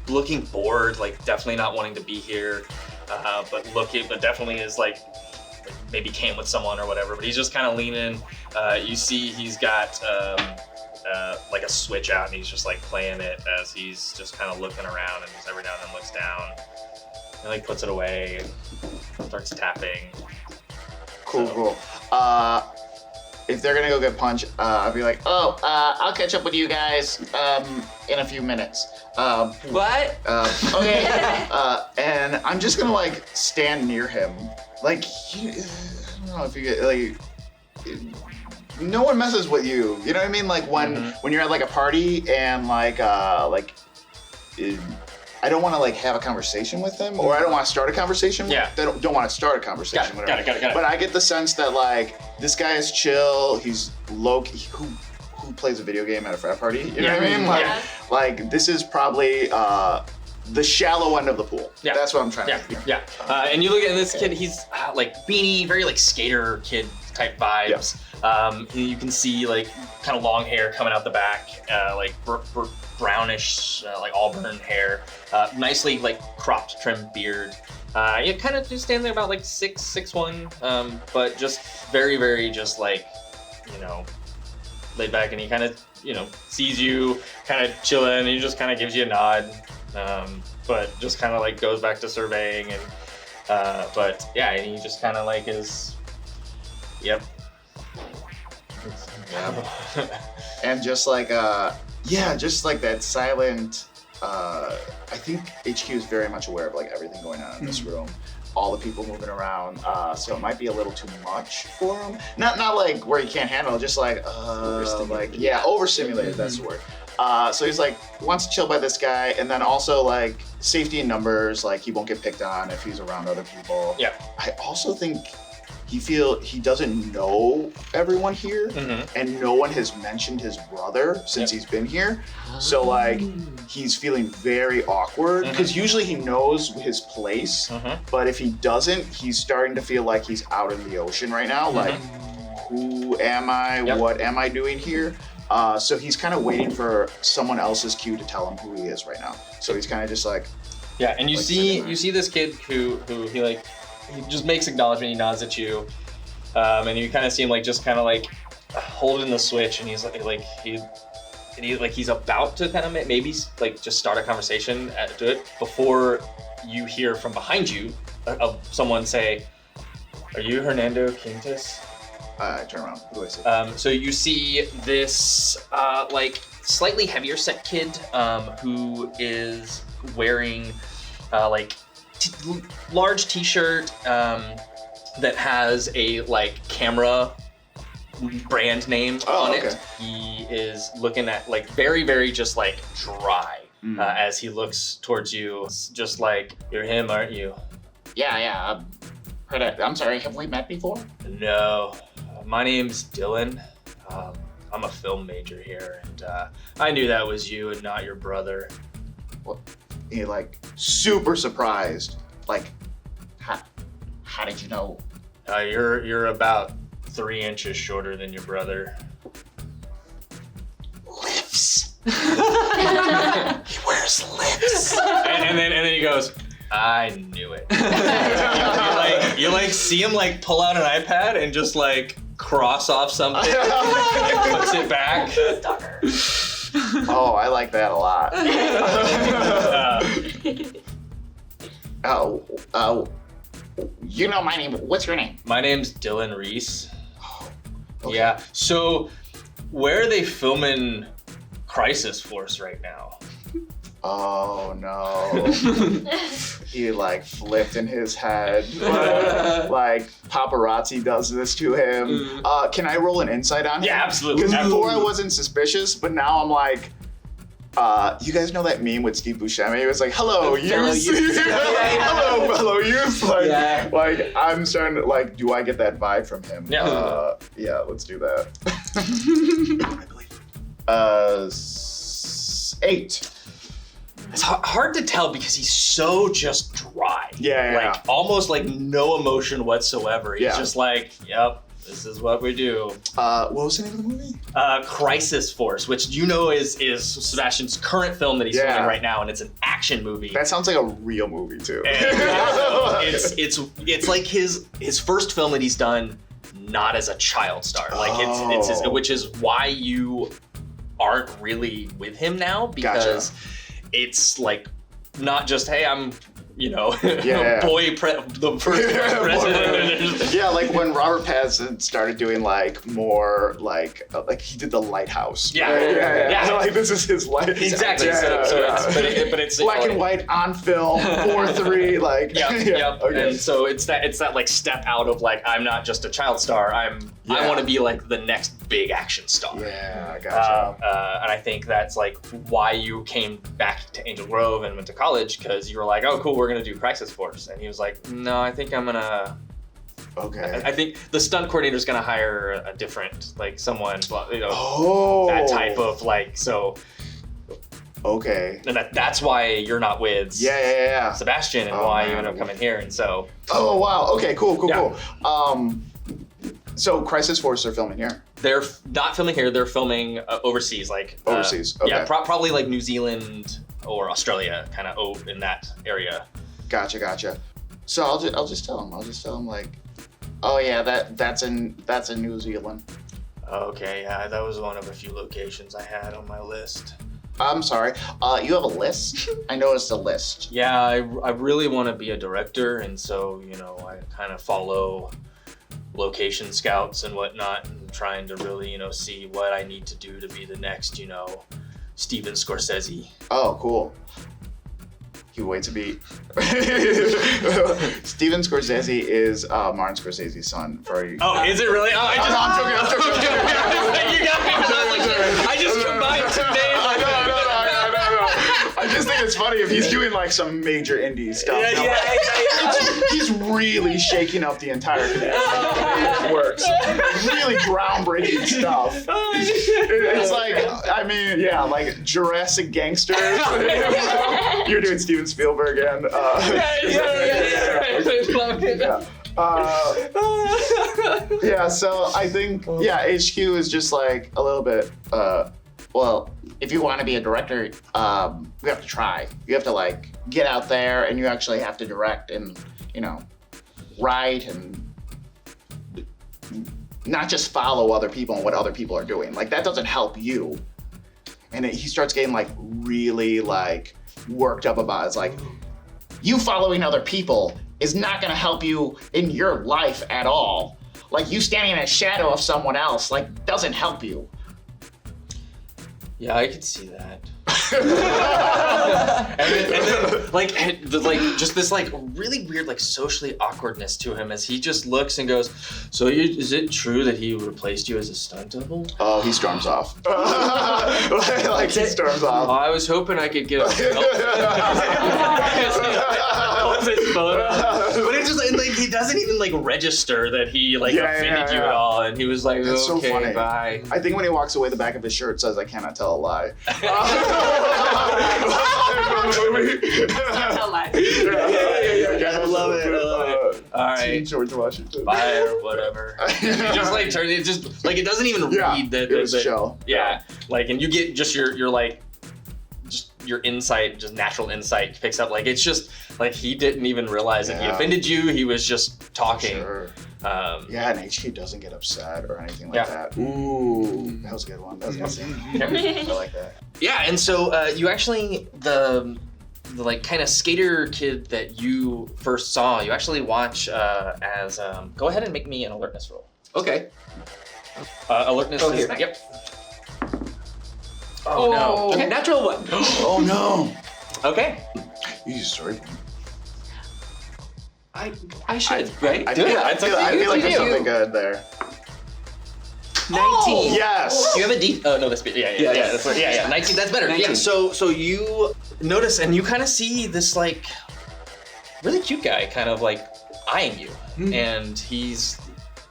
looking bored, like definitely not wanting to be here, but definitely is like maybe came with someone or whatever. But he's just kind of leaning. You see he's got like a switch out and he's just like playing it as he's just kind of looking around and just every now and then looks down and like puts it away, starts tapping. Cool, So- cool. If they're gonna go get punch, I'll be like, I'll catch up with you guys in a few minutes. What? Okay. And I'm just gonna like stand near him. Like, I don't know if you get like. No one messes with you. You know what I mean? Like when you're at like a party and I don't want to like have a conversation with them, or I don't want to start a conversation. Yeah. They don't want to start a conversation. Got it. But I get the sense that like this guy is chill. He's low. Who plays a video game at a frat party? You know what I mean? Like, Yeah. like this is probably the shallow end of the pool. Yeah. That's what I'm trying to do. Yeah. And you look at this kid, he's like beanie, very like skater kid type vibes. You can see like kind of long hair coming out the back, like brownish, like auburn hair, nicely like cropped, trimmed beard. You kind of just stand there about like 6'1", but just very, very just like, laid back, and he kind of, sees you kind of chilling, and he just kind of gives you a nod, but just kind of like goes back to surveying, and but yeah, and he just kind of like is, yep. And just like just like that silent. I think HQ is very much aware of like everything going on in this room, all the people moving around. So it might be a little too much for him. Not like where he can't handle it, just like overstimulated. That's the word. So he's like wants to chill by this guy, and then also like safety in numbers. Like he won't get picked on if he's around other people. Yeah. I also think he doesn't know everyone here, and no one has mentioned his brother since he's been here. So like he's feeling very awkward because usually he knows his place, but if he doesn't, he's starting to feel like he's out in the ocean right now. Like, who am I? What am I doing here? So he's kind of waiting for someone else's cue to tell him who he is right now. So he's kind of just like, and you see this kid who he just makes acknowledgement. He nods at you, and you kind of see him like just kind of like holding the switch, and he's he's about to kind of maybe like just start a conversation to it before you hear from behind you of someone say, "Are you Hernando Quintas?" I turn around. Who do I see? So you see this like slightly heavier set kid who is wearing like large t-shirt that has a like camera brand name on it. He is looking at like very, very just like dry as he looks towards you. It's just like, you're him, aren't you? Yeah. Heard it. I'm sorry, have we met before? No. My name's Dylan. I'm a film major here, and I knew that was you and not your brother. Well, he like super surprised. Like, how did you know? You're about 3 inches shorter than your brother. Lips. He wears lips. And then he goes, I knew it. you like see him like pull out an iPad and just like cross off something and puts it back. Stalker. oh, I like that a lot. You know my name. What's your name? My name's Dylan Reese. Yeah. So where are they filming Crisis Force right now? Oh no. He like flipped in his head. Like paparazzi does this to him. Can I roll an insight on him? Yeah, absolutely. Because before I wasn't suspicious, but now I'm like, you guys know that meme with Steve Buscemi? It was like, hello, youth. Hello, fellow youth. Like I'm starting to like, do I get that vibe from him? Yeah. Yeah, let's do that. I believe. 8. It's hard to tell because he's so just dry. Yeah. Like almost like no emotion whatsoever. He's just like, yep, this is what we do. What was the name of the movie? Crisis Force, which is Sebastian's current film that he's filming right now, and it's an action movie. That sounds like a real movie too. And it's like his first film that he's done not as a child star. Like it's his, which is why you aren't really with him now, because it's like not just, hey, I'm the first president. Yeah, like when Robert Pattinson started doing like more like he did The Lighthouse. Yeah. Like this is his life. Exactly. But it's black and white on film 4:3 like. Yep. Okay. And so it's that like step out of like, I'm not just a child star. I want to be like the next big action star. Yeah, I gotcha. And I think that's like why you came back to Angel Grove and went to college, because you were like, oh cool, we're gonna do Crisis Force. And he was like, no, I think I'm gonna. Okay. I think the stunt coordinator is gonna hire a different, like someone, that type of like, so. Okay. And that's why you're not with Sebastian, and why you end up coming here, and so. Oh wow. Okay. Cool. So Crisis Force are filming here. They're not filming here. They're filming overseas, like Overseas, okay. Yeah, probably like New Zealand or Australia, kind of in that area. Gotcha. So I'll just tell him like, oh yeah, that's in New Zealand. Okay, yeah, that was one of a few locations I had on my list. I'm sorry. You have a list? I noticed a list. Yeah, I really want to be a director, and so I kind of follow location scouts and whatnot, and trying to really see what I need to do to be the next Steven Scorsese. Oh, cool. You wait to be. Steven Scorsese is Martin Scorsese's son. Oh, is it really? Oh, I'm joking. You got me. I just combined two names. I know. I just think it's funny if he's doing like some major indie stuff. Yeah. He's really shaking up the entire community. It works. Really groundbreaking stuff. It's like, like Jurassic Gangsters. You're doing Steven Spielberg and. So I think HQ is just like a little bit. Well, if you want to be a director, you have to try. You have to like get out there, and you actually have to direct and write and not just follow other people and what other people are doing. Like that doesn't help you. And he starts getting like really like worked up about it. It's like you following other people is not going to help you in your life at all. Like you standing in a shadow of someone else like doesn't help you. Yeah, I could see that. and then just this really weird socially awkwardness to him as he just looks and goes, so is it true that he replaced you as a stunt double? Oh, he storms off. He storms off. Oh, I was hoping I could get a but it just he doesn't even register that he offended you at all, and he was like, That's okay, so funny. bye. I think when he walks away, the back of his shirt says, "I cannot tell a lie." Tell lies. I love it. All right, George Washington. bye or whatever. It just turns it just it doesn't even read that. It was chill. Yeah, and you get just your just your insight, just natural insight picks up. It's just he didn't even realize that he offended you. He was just talking. Sure. And HQ doesn't get upset or anything like that. Ooh, that was a good one. That was a good scene. I like that. Yeah, and so you actually the kind of skater kid that you first saw, you actually watch as go ahead and make me an alertness roll. Okay. Alertness Oh, is here. yep. Oh, no. Okay, natural one. Oh no! Okay. You use story. I should, right? I Do feel, it. I feel, I feel like there's do. something good there. 19. Yes. Do you have a D? Oh no, that's yeah. That's what, yeah. 19. That's better. 19. Yeah. So you notice and you kind of see this really cute guy kind of eyeing you, and he's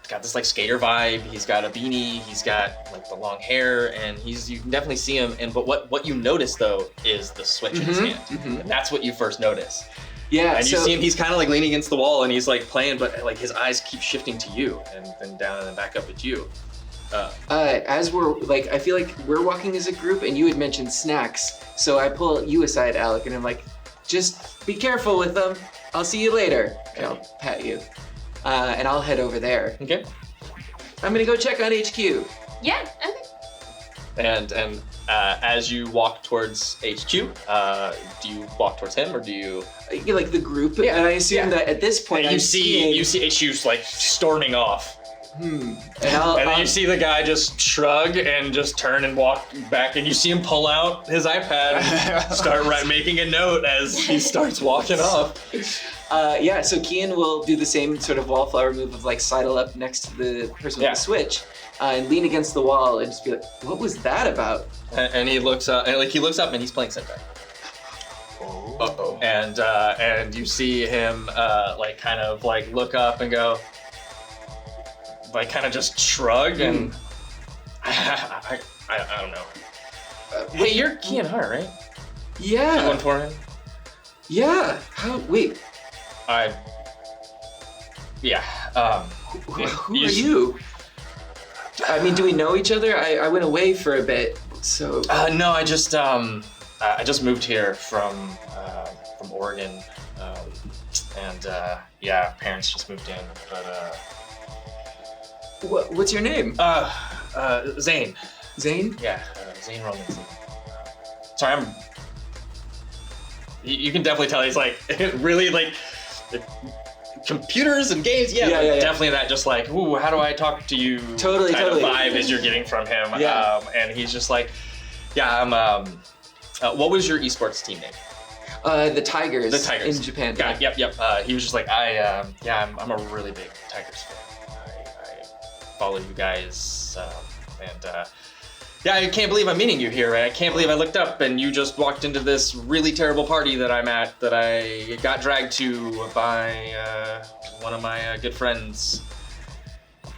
got this skater vibe. He's got a beanie. He's got the long hair, and you can definitely see him. But what you notice though is the switch in his hand, and that's what you first notice. Yeah. And you see him. He's kind of leaning against the wall, and he's playing, but his eyes keep shifting to you, and then down and then back up at you. As we're I feel like we're walking as a group, and you had mentioned snacks, so I pull you aside, Alec, and I'm like, just be careful with them. I'll see you later. And I'll pat you, and I'll head over there. Okay. I'm gonna go check on HQ. Yeah, okay. And as you walk towards HQ, do you walk towards him or do you? The group, and I assume that at this point You see HQ's storming off. And And then you see the guy just shrug and just turn and walk back, and you see him pull out his iPad and start making a note as he starts walking off. So Kian will do the same sort of wallflower move of sidle up next to the person with the switch, and lean against the wall and just be like, "What was that about?" And he looks up, and and he's playing Sentai. Uh-oh. And you see him kind of look up and go, kind of just shrug and I don't know. Hey, you're Kian Hart, right? Yeah. One for him. Yeah. How? Wait. Yeah. Who are you? I mean, do we know each other? I went away for a bit, so. No, I just moved here from Oregon, and parents just moved in. But What's your name? Zane. Zane? Yeah, Zane Robinson. Sorry, You can definitely tell he's like really like computers and games. Yeah, definitely that. Just like, ooh, how do I talk to you? Totally. Vibe as you're getting from him. Yeah. And he's just like, yeah, I'm. What was your esports team name? The Tigers. The Tigers in Japan. Got it. Yep. He was just like, I'm a really big Tigers fan. I follow you guys, I can't believe I'm meeting you here. I can't believe I looked up and you just walked into this really terrible party that I'm at that I got dragged to by one of my good friends.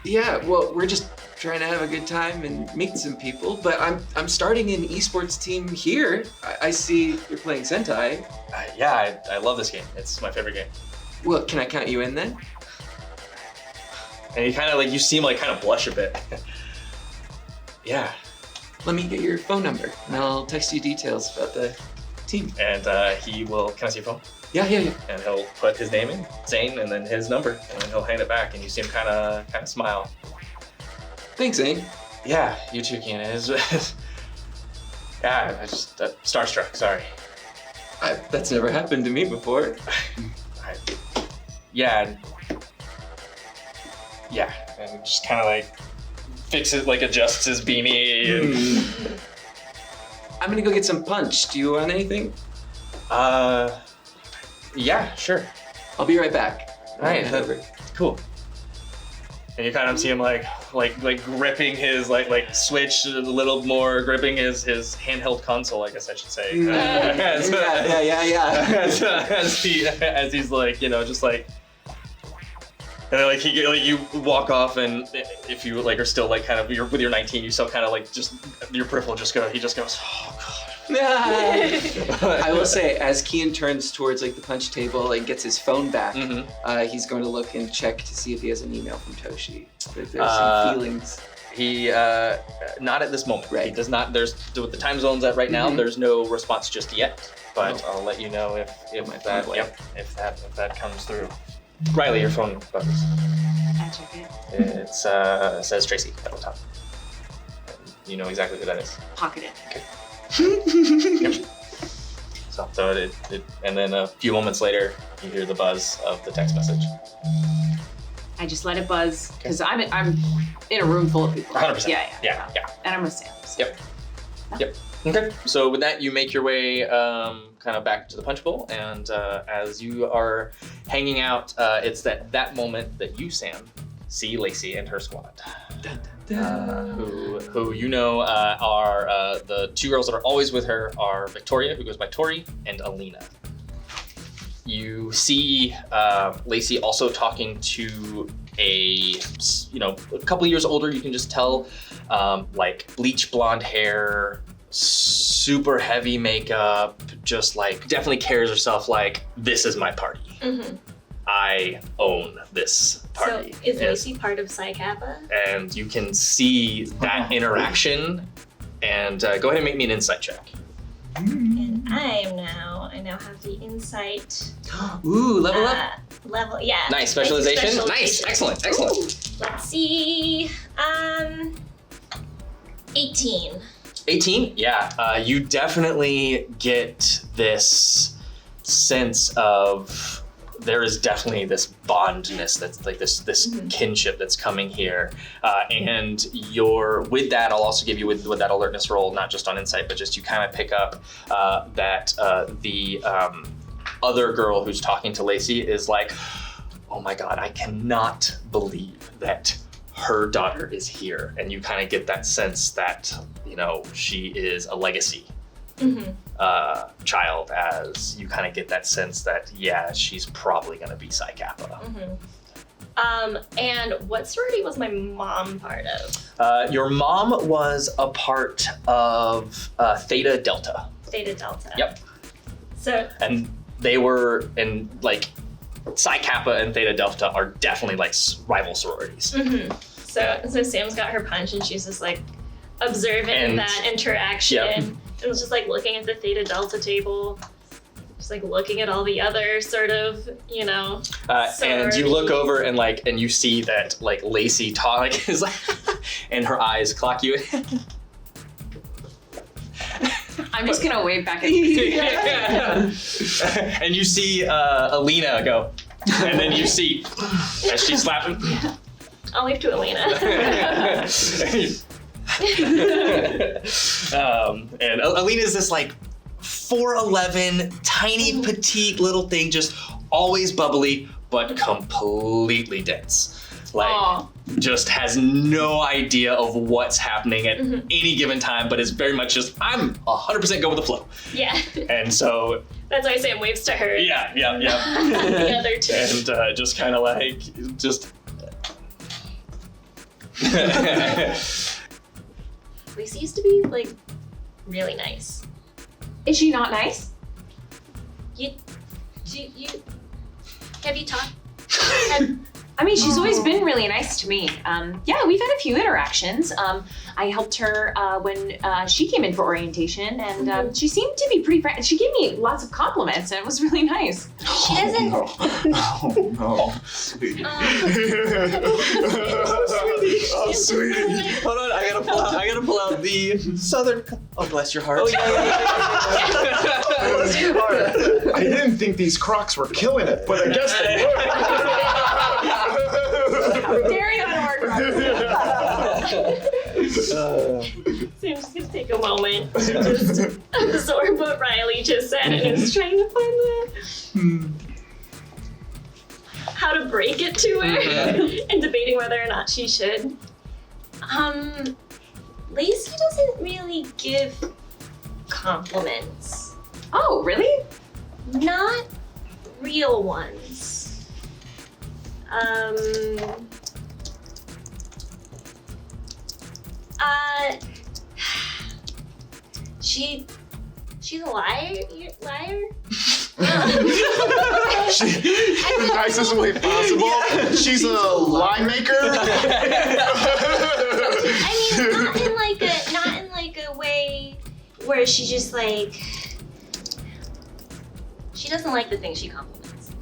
Yeah, well, we're just trying to have a good time and meet some people, but I'm starting an esports team here. I see you're playing Sentai. I love this game. It's my favorite game. Well, can I count you in then? And you kind of like, you seem like kind of blush a bit. Yeah. Let me get your phone number and I'll text you details about the team. And he will, can I see your phone? Yeah. And he'll put his name in, Zane, and then his number, and then he'll hand it back, and you see him kind of smile. Thanks, Zane. Yeah, you too, Keenan. Yeah, I just starstruck. Sorry. That's never happened to me before. Yeah, and just kind of like fixes, like adjusts his beanie. And... I'm gonna go get some punch. Do you want anything? Yeah, sure. I'll be right back. All right, cool. And you kind of see him like gripping his like switch a little more, gripping his handheld console, I guess I should say. Yeah. As he's like, just like, and then like you walk off, and if you like are still like kind of with your 19, you still kind of like just your peripheral he just goes, oh god. I will say, as Kian turns towards like the punch table and gets his phone back, he's going to look and check to see if he has an email from Toshi. There's some feelings. He not at this moment. Right. He does not. There's with the time zones at right now. There's no response just yet. But I'll let you know if that comes through. Riley, your phone buzzes. I check it. It says Tracy at the top. You know exactly who that is. Pocket it. Okay. Yep. So it, and then a few moments later, you hear the buzz of the text message. I just let it buzz because I'm in a room full of people. 100%. Yeah. And I'm with Sam. So. Yep. Okay. So with that, you make your way kind of back to the punch bowl, and as you are hanging out, it's that moment that you, Sam, see Lacey and her squad. Who you know are the two girls that are always with her are Victoria, who goes by Tori, and Alina. You see Lacey also talking to a couple years older. You can just tell, like bleach blonde hair, super heavy makeup, just like definitely carries herself like, this is my party. I own this party. So is Lacey part of Psi Kappa? And you can see that interaction. And go ahead and make me an insight check. And I now have the insight. Ooh, level up. Level, yeah. Nice specialization. Nice, excellent. Let's see. 18. 18? Yeah, you definitely get this sense of there is definitely this bondness that's like this kinship that's coming here, and with that, I'll also give you with that alertness roll, not just on insight, but just you kind of pick up that the other girl who's talking to Lacey is like, oh my god, I cannot believe that her daughter is here, and you kind of get that sense that she is a legacy child, as you kind of get that sense that she's probably gonna be Psi Kappa. And what sorority was my mom part of? Your mom was a part of Theta Delta. Theta Delta. Yep. So. And they were in like Psi Kappa and Theta Delta are definitely like rival sororities. So Sam's got her punch, and she's just like observing And- that interaction, Yep. and just like looking at the Theta Delta table, just like looking at all the other sort of, you know. And you look sorority. over and and you see that like Lacey is like, and her eyes clock you. I'm just gonna wave back at you. And you see Alina go, and then you see as she's slapping. I'll leave to Elena. And Alina's this like 4'11", tiny, petite little thing, just always bubbly, but completely dense. Like, Aw. just has no idea of what's happening at any given time, but is very much just, I'm 100% go with the flow. Yeah, And so, that's why Sam waves to her. yeah. The other two. And just kind of like, just. Lacey used to be like really nice. Is she not nice? Have you talked? I mean, she's always been really nice to me. Yeah, we've had a few interactions. I helped her when she came in for orientation, and she seemed to be pretty friendly. She gave me lots of compliments, and it was really nice. She doesn't. Oh no, sweetie. Oh, sweetie. Hold on, I gotta pull out the Southern. Oh, bless your heart. Bless your heart. I didn't think these Crocs were killing it, but I guess they were. How dare you Sam's gonna take a moment to just absorb what Riley just said and is trying to find how to break it to her and debating whether or not she should. Lacey doesn't really give compliments. Oh, really? Not real ones. She's a liar. The nicest way possible. She's a lie maker. I mean, not in like a way where she just like she doesn't like the things she compliments.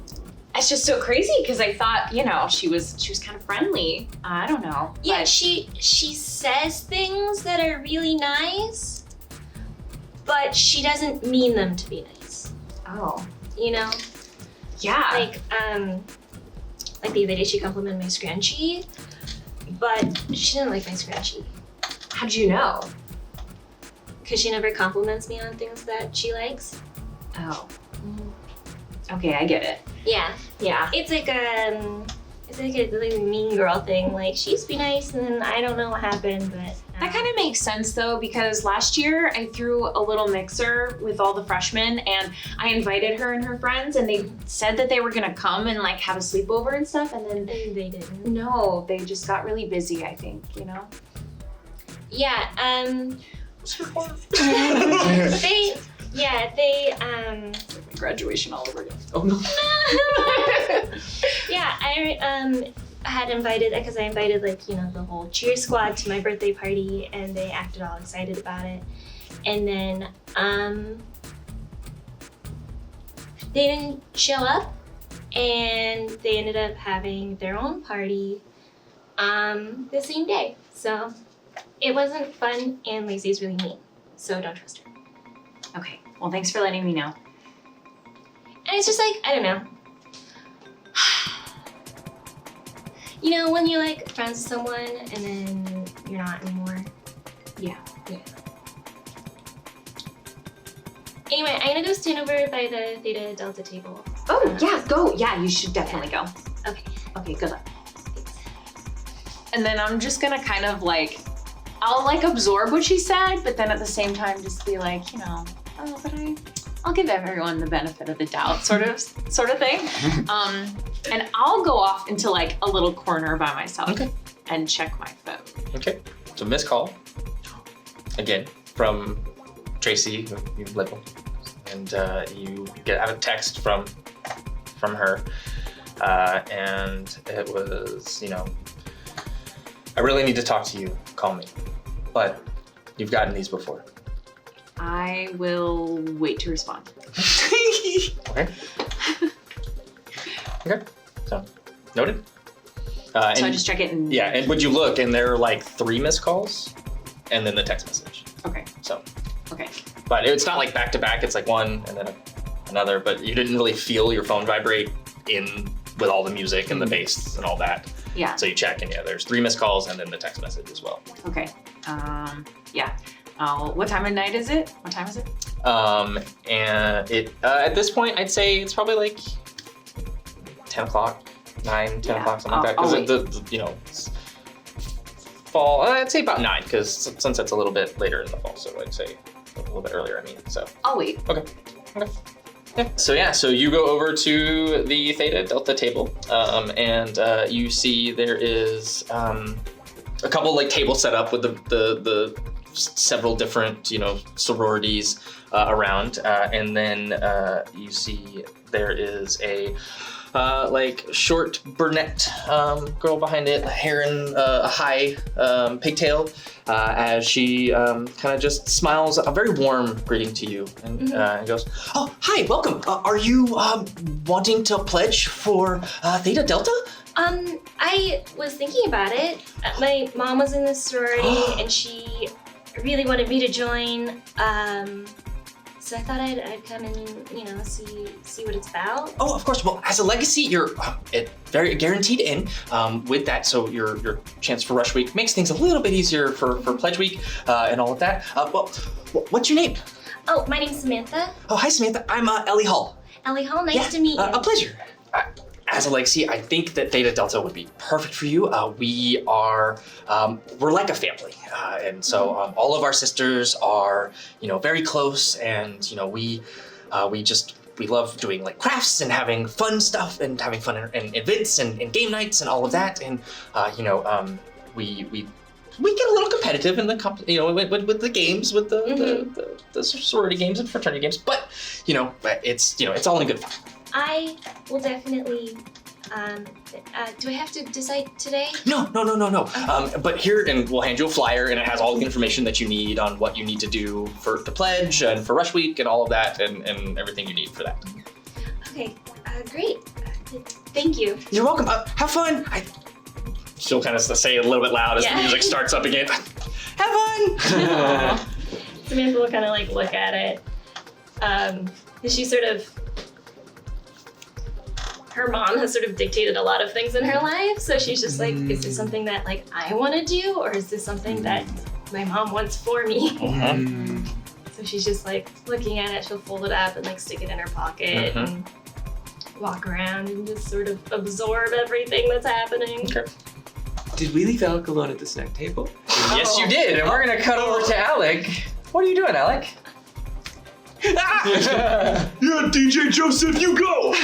It's just so crazy because I thought, she was kind of friendly. I don't know. Yeah, but- she says things that are really nice, but she doesn't mean them to be nice. Oh. You know? Yeah. Like the other day she complimented my scrunchie, but she didn't like my scrunchie. How'd you know? Because she never compliments me on things that she likes. Oh. Okay, I get it. Yeah. Yeah. It's like a mean girl thing. Like, she used to be nice, and then I don't know what happened, but... That kind of makes sense though, because last year I threw a little mixer with all the freshmen and I invited her and her friends and they said that they were gonna come and like have a sleepover and stuff, and then And they didn't. no, they just got really busy, I think, Yeah, they Graduation all over again. Oh no. yeah, I had invited, because I invited the whole cheer squad to my birthday party, and they acted all excited about it. And then they didn't show up, and they ended up having their own party the same day. So it wasn't fun, and Lacey's really mean, so don't trust her. Okay, well thanks for letting me know. And it's just like, I don't know. When you're like friends with someone and then you're not anymore. Yeah. Anyway, I'm gonna go stand over by the Theta Delta table. Oh yeah, go. Yeah, you should definitely go. Okay. Okay, good luck. And then I'm just gonna kind of I'll absorb what she said, but then at the same time just be like, but I'll give everyone the benefit of the doubt, sort of thing. And I'll go off into a little corner by myself and check my phone. Okay, so missed call again from Tracy, who you live with, and you have a text from her, and it was I really need to talk to you. Call me. But you've gotten these before. I will wait to respond. Okay. Okay. So, noted. So I just check it and... Yeah, and would you look, and there are like 3 missed calls, and then the text message. Okay. So, Okay. but it's not like back to back. It's like one and then another. But you didn't really feel your phone vibrate in with all the music and the bass and all that. Yeah. So you check, and yeah, there's 3 missed calls, and then the text message as well. Okay. Yeah. What time of night is it? What time is it? And it at this point, I'd say it's probably like 10 o'clock. 10 Yeah, o'clock, something like that. I'll Because it's fall. I'd say about 9, because sunset's a little bit later in the fall. So I'd say a little bit earlier. So I'll wait. okay. Yeah. So you go over to the Theta Delta table, and you see there is a couple like tables set up with the several different sororities around, and then you see there is a like short brunette girl behind it, hair in a high pigtail, as she kind of just smiles a very warm greeting to you and, and goes, "Oh, hi, welcome. Are you wanting to pledge for Theta Delta?" I was thinking about it. My mom was in this sorority and she really wanted me to join. So I thought I'd come and see what it's about. Oh, of course. Well, as a legacy, you're very guaranteed in with that. So your chance for Rush Week makes things a little bit easier for Pledge Week and all of that. Well, what's your name? Oh, my name's Samantha. Oh, hi, Samantha. I'm Ellie Hall. Ellie Hall, nice to meet you. A pleasure. As a legacy, I think that Theta Delta would be perfect for you. We're like a family, and so all of our sisters are, very close, and we love doing like crafts and having fun stuff and having fun in events and game nights and all of that, and we get a little competitive in the with the games, with the sorority games and fraternity games, but it's all in good fun. I will definitely. Do I have to decide today? No. But here, and we'll hand you a flyer, and it has all the information that you need on what you need to do for the pledge and for Rush Week and all of that, and everything you need for that. Okay, great. Thank you. You're welcome. Have fun. She'll kind of say it a little bit loud as the music starts up again. Have fun. Samantha will kind of like look at it. And she sort of. Her mom has sort of dictated a lot of things in her life, so she's just like, is this something that like I want to do, or is this something that my mom wants for me? So she's just like looking at it. She'll fold it up and like stick it in her pocket and walk around and just sort of absorb everything that's happening. Okay. Did we leave Alec alone at the snack table? Yes, you did, and we're gonna cut over to Alec. What are you doing, Alec? Yeah, DJ Joseph, you go! You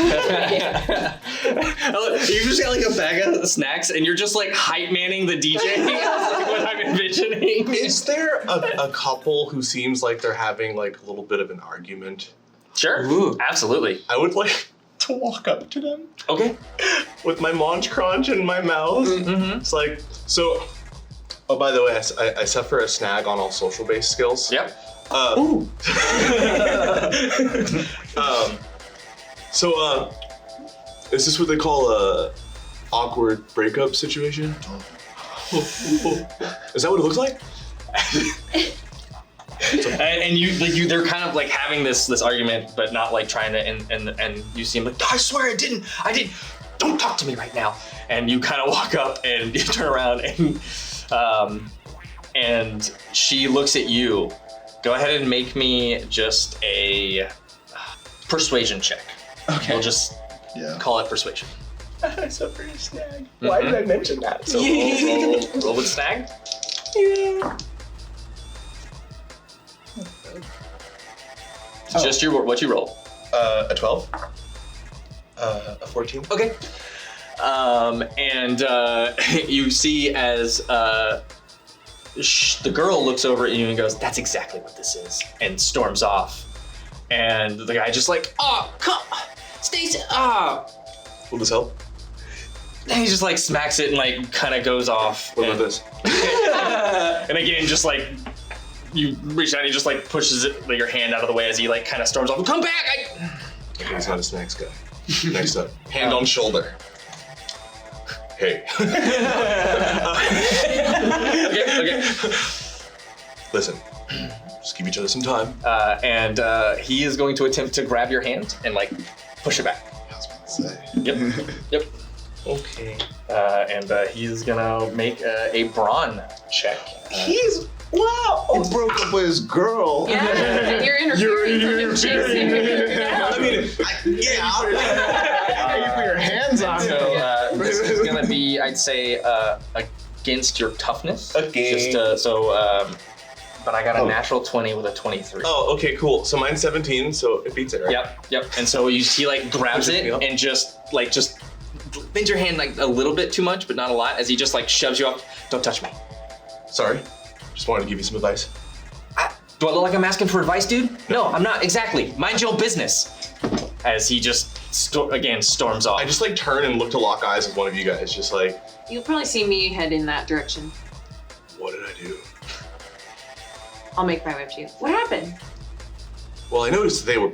just got like a bag of snacks, and you're just like hype manning the DJ. That's like what I'm envisioning. Is there a couple who seems like they're having like a little bit of an argument? Sure, Ooh. absolutely. I would like to walk up to them Okay. with my Monch Crunch in my mouth. It's like, so, oh, by the way, I suffer a snag on all social-based skills. Yep. Ooh. Is this what they call a awkward breakup situation? Is that what it looks like? And they're kind of like having this argument, but not like trying to, and you see him like, I swear I didn't, don't talk to me right now. And you kind of walk up and you turn around and she looks at you. Go ahead and make me just a persuasion check. Okay. We'll just call it persuasion. I suffer a snag. Why did I mention that? So Roll with snag. yeah. It's just what you roll. A 12. A 14. Okay. And you see as the girl looks over at you and goes, "That's exactly what this is," and storms off. And the guy just like, "Oh, come, Stacy, Will this help? And he just like smacks it and like kind of goes off. What about this? And again, just like you reach out and he just like pushes it, like, your hand out of the way as he like kind of storms off. Come back! Okay, he's not a snacks guy. Next up, hand on shoulder. Hey. Okay. Listen, just give each other some time. And he is going to attempt to grab your hand and like push it back. I was about to say. Yep. Okay. And he's gonna make a brawn check. He's wow. He broke up with his girl. Yeah, and you're interfering from him chasing her down. I mean, yeah. You put your hands on So him. this is gonna be, I'd say, against your toughness. Okay. Just but I got a natural 20 with a 23. Oh, okay, cool. So mine's 17, so it beats it, right? Yep. And so he like grabs it and just bends your hand like a little bit too much, but not a lot, as he just like shoves you up. Don't touch me. Sorry. Just wanted to give you some advice. Do I look like I'm asking for advice, dude? No, I'm not. Exactly. Mind your own business. As he just storms off. I just like turn and look to lock eyes with one of you guys, just like, You'll probably see me head in that direction. what did I do? I'll make my way up to you. What happened? Well, I noticed they were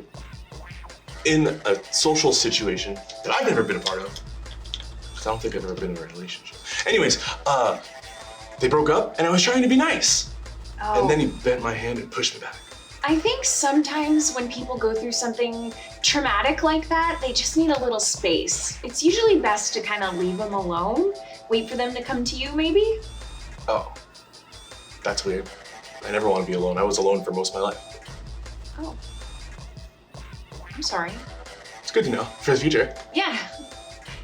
in a social situation that I've never been a part of. 'Cause I don't think I've ever been in a relationship. Anyways, they broke up and I was trying to be nice. Oh. And then he bent my hand and pushed me back. I think sometimes when people go through something traumatic like that, they just need a little space. It's usually best to kind of leave them alone, wait for them to come to you, maybe. Oh, that's weird. I never want to be alone. I was alone for most of my life. Oh. I'm sorry. It's good to know for the future. Yeah,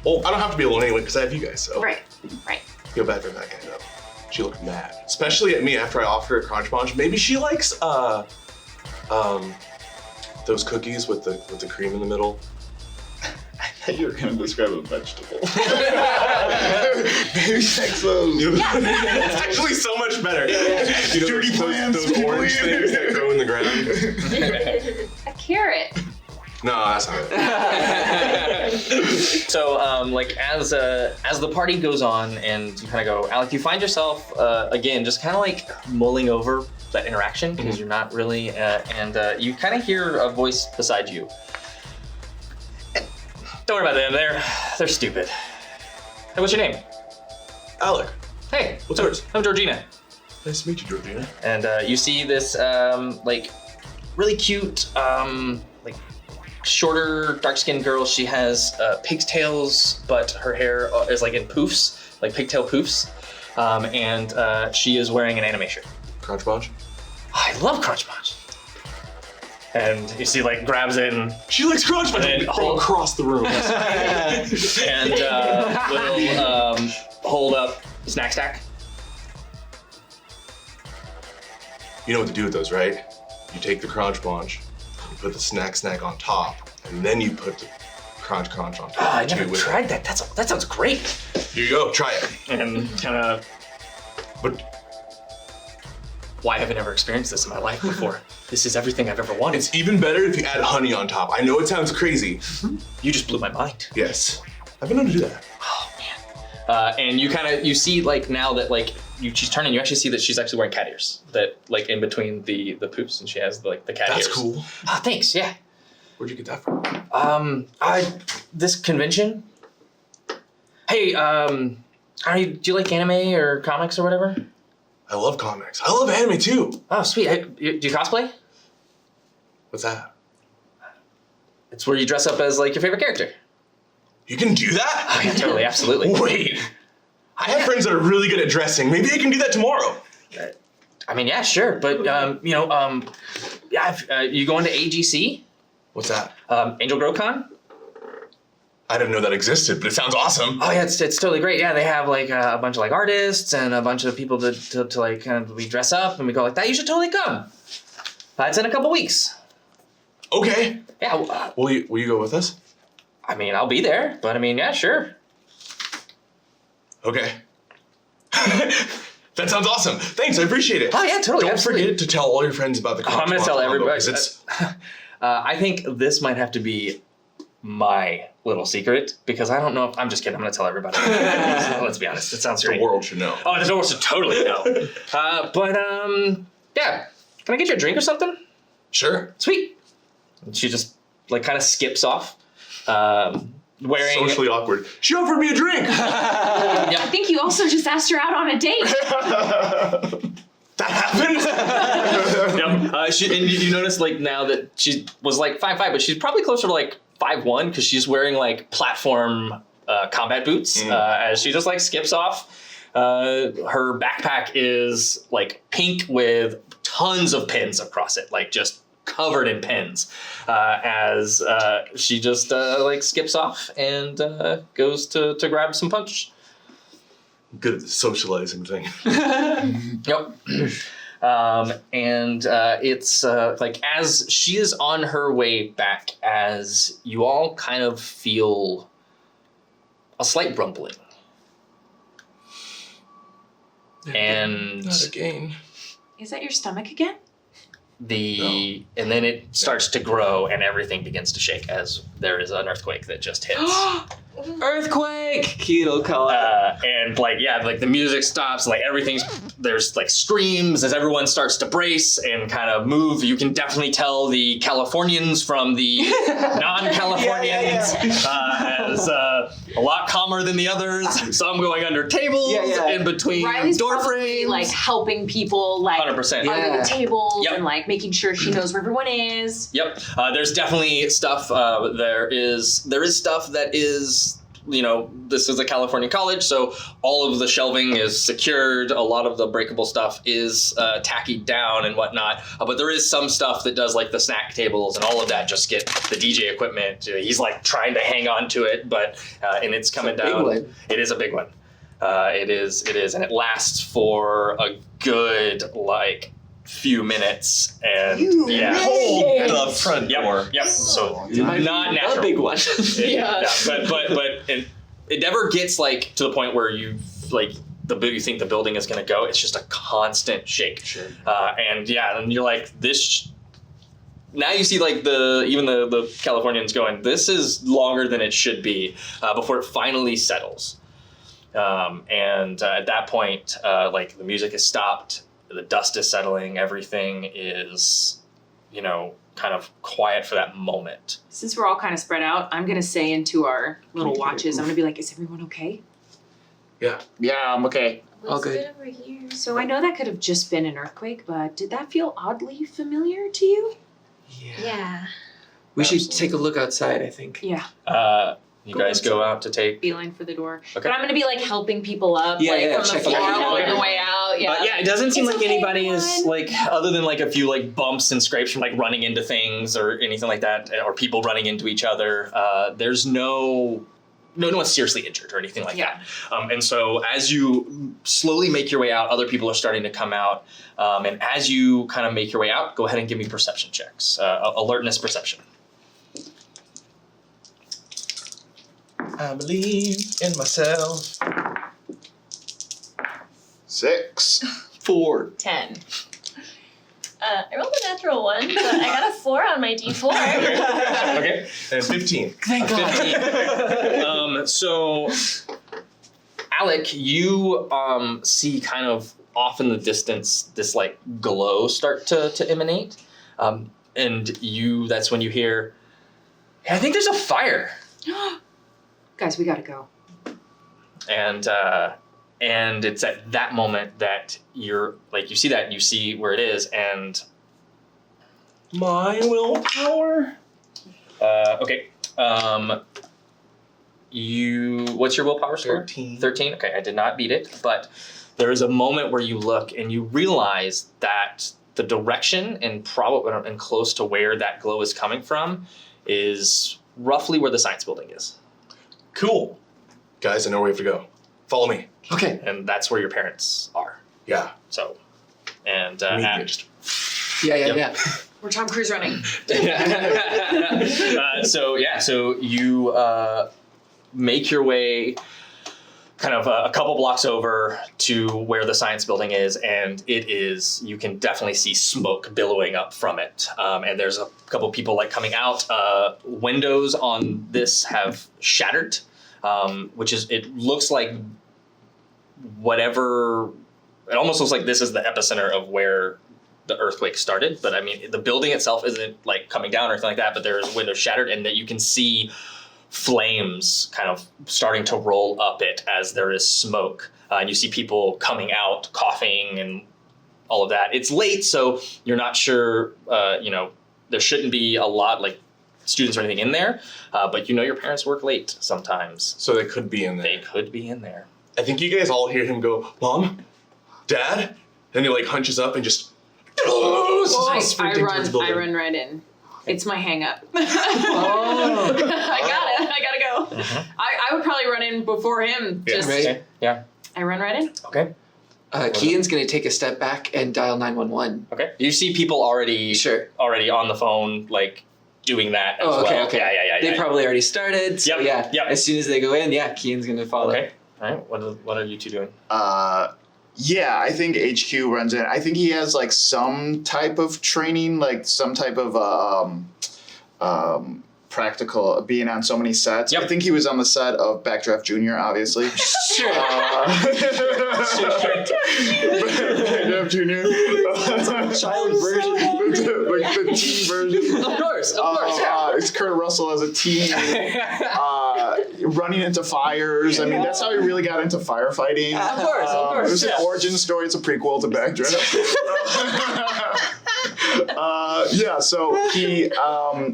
Well, I don't have to be alone anyway because I have you guys, so. right. Feel bad for that guy though. She looked mad, especially at me after I offered her a crunch bunch. Maybe she likes those cookies with the cream in the middle. I thought you were gonna describe a vegetable. Maybe sex those. It's actually so much better. You know, Dirty plants, those orange things that grow in the ground. A carrot. No, that's not it. So, like as the party goes on and you kind of go, Alec, you find yourself again just kind of like mulling over that interaction because you're not really, and you kind of hear a voice beside you. Don't worry about them. They're stupid. Hey, what's your name? Alec, Hey, what's yours? I'm Georgina. Nice to meet you, Georgina. And you see this like really cute like shorter dark-skinned girl. She has pigtails, but her hair is like in poofs, like pigtail poofs, and she is wearing an anime shirt. Crunch bunch. I love Crunch Bunch. And you see, like, grabs it and She likes crunch bunch. And then All across the room. and will hold up snack stack. You know what to do with those, right? You take the crunch bunch, you put the snack on top, and then you put the crunch on top. Oh, I too never with tried that. That sounds great. Here you go, try it. And kind of, But why haven't I ever experienced this in my life before? This is everything I've ever wanted. it's even better if you add honey on top. I know it sounds crazy. You just blew my mind. Yes. I've been known to do that. Oh man. And you see like now that like she's turning, you actually see that she's actually wearing cat ears. That like in between the poops, and she has the cat ears. That's cool. Oh, thanks. Yeah. Where'd you get that from? This convention. Hey, do you like anime or comics or whatever? I love comics. I love anime too. Oh, sweet. Hey, do you cosplay? What's that? It's where you dress up as like your favorite character. You can do that? Oh, yeah, totally, absolutely. Wait. I have friends that are really good at dressing. Maybe I can do that tomorrow. I mean, yeah, sure, but you going to AGC? What's that? Angel Grow Con? I didn't know that existed, but it sounds awesome. Oh yeah, it's totally great. Yeah, they have like a bunch of like artists and a bunch of people to like kind of we dress up and we go like that. You should totally come. It's in a couple weeks. Okay. Yeah. Will you go with us? I mean, I'll be there, but I mean, yeah, sure. Okay. That sounds awesome. Thanks, I appreciate it. Oh yeah, totally. Don't absolutely. forget to tell all your friends about the I'm gonna tell everybody. It's I think this might have to be my little secret because I don't know if I'm just kidding. I'm gonna tell everybody. Let's be honest. It sounds The great. world should know. Oh, the world should totally know. Yeah. Can I get you a drink or something? Sure. Sweet. And she just like kind of skips off, wearing. Socially awkward. She offered me a drink. I think you also just asked her out on a date. That happened. And you notice like now that she was like 5'5", but she's probably closer to like 5'1" because she's wearing like platform combat boots as she just like skips off. Her backpack is like pink with tons of pins across it, like just covered in pins. As she just like skips off and goes to grab some punch. Good at the socializing thing. Yep. And it's like as she is on her way back, as you all kind of feel a slight rumbling. And Not again. Is that your stomach again? and then it starts to grow and everything begins to shake as there is an earthquake that just hits. Earthquake! Keith will call out. And like the music stops, like there's like screams as everyone starts to brace and kind of move. You can definitely tell the Californians from the non-Californians as a lot calmer than the others. Some going under tables, in between Riley's door probably, frames. like helping people like 100%. under the tables Yep. and like making sure she knows where everyone is. Yep. There's definitely stuff. There is stuff that is, this is a California college, so all of the shelving is secured. A lot of the breakable stuff is tackied down and whatnot. But there is some stuff that does like the snack tables and all of that just get the DJ equipment. He's like trying to hang on to it, but and it's coming down. Big one. It is a big one. It is, and it lasts for a good like few minutes and Hold the front door. Yep. So It might not be natural. a big one. But it never gets like to the point where you think the building is going to go. It's just a constant shake. Sure. And you're like this. Now you see like the Californians going, this is longer than it should be before it finally settles. And at that point, like the music has stopped. The dust is settling. Everything is, kind of quiet for that moment. Since we're all kind of spread out, I'm gonna say into our little watches, I'm gonna be like, is everyone okay? Yeah, I'm okay. All good. Good over here. So I know that could have just been an earthquake, but did that feel oddly familiar to you? Yeah. We should take a look outside, I think. Yeah. You guys go out to take. Beeline for the door. Okay. But I'm gonna be like helping people up, Yeah, like from check the it floor out. on Okay. the way out. Yeah. It doesn't seem It's like okay, anybody is everyone. like, other than like a few like bumps and scrapes from like running into things or anything like that, or people running into each other. There's no one's seriously injured or anything like that. And so as you slowly make your way out, other people are starting to come out. And as you kind of make your way out, go ahead and give me perception checks. Alertness perception. I believe in myself. 6. 4. 10. I rolled a natural 1, but I got a 4 on my D4. Okay. And 15. Thank God. So, Alec, you see kind of off in the distance this like glow start to emanate, and that's when you hear, "Hey, I think there's a fire." Guys, we gotta go. And it's at that moment that you're like you see that and you see where it is and My willpower? okay. What's your willpower score? 13. 13? Okay, I did not beat it, but there is a moment where you look and you realize that the direction and close to where that glow is coming from is roughly where the science building is. Cool. Guys, I know where we have to go. Follow me. Okay. And that's where your parents are. Yeah. So, and Immediate. Yeah. We're Tom Cruise running. So you make your way kind of a couple blocks over to where the science building is, and you can definitely see smoke billowing up from it. And there's a couple people like coming out. Windows on this have shattered, it looks like it almost looks like this is the epicenter of where the earthquake started. But I mean, the building itself isn't like coming down or anything like that, but there's windows shattered, and that you can see flames kind of starting to roll up it as there is smoke. And you see people coming out, coughing and all of that. It's late, so you're not sure, there shouldn't be a lot like students or anything in there, but your parents work late sometimes. So they could be in there. They could be in there. I think you guys all hear him go, Mom? Dad? And he like hunches up and just I run right in. It's my hang up. I gotta go. I would probably run in before him. Yeah. Just Right. Yeah. I run right in. Okay. Kian's gonna take a step back and dial 911. Okay. You see people already on the phone, like doing that as Oh, okay, well. okay. Yeah. They probably already started. So Yep, yep. as soon as they go in, Kian's gonna follow. Okay. All right. What are you two doing? Yeah, I think HQ runs in. I think he has like some type of training, like some type of practical being on so many sets. Yep. I think he was on the set of Backdraft Junior, obviously. Sure. Backdraft Junior. Child version. Like the teen version. Of course. It's Kurt Russell as a teen, running into fires. I mean, that's how he really got into firefighting. Of course. It was an origin story. It's a prequel to Backdraft. So he,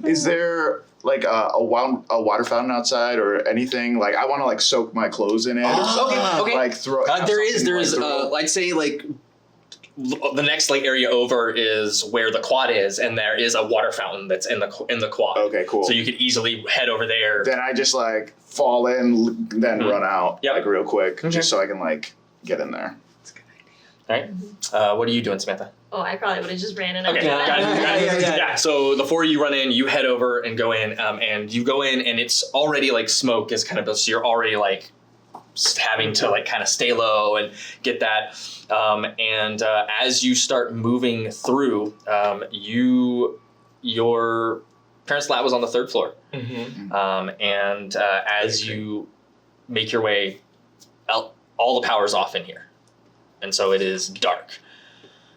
is there like a water fountain outside or anything? Like, I want to like soak my clothes in it. Okay. Like throw. There is I'd say like the next like area over is where the quad is, and there is a water fountain that's in the quad. Okay, cool. So you could easily head over there. Then I just like fall in, then run out like real quick, just so I can like get in there. All right. What are you doing, Samantha? Oh, I probably would have just ran in. Okay. after that. Yeah. So the four of you run in, you head over and go in, and you go in, and it's already like smoke is kind of built, so you're already like having to like kind of stay low and get that. And as you start moving through, your parents' lab was on the third floor. And as you make your way out, all the power's off in here. And so it is dark.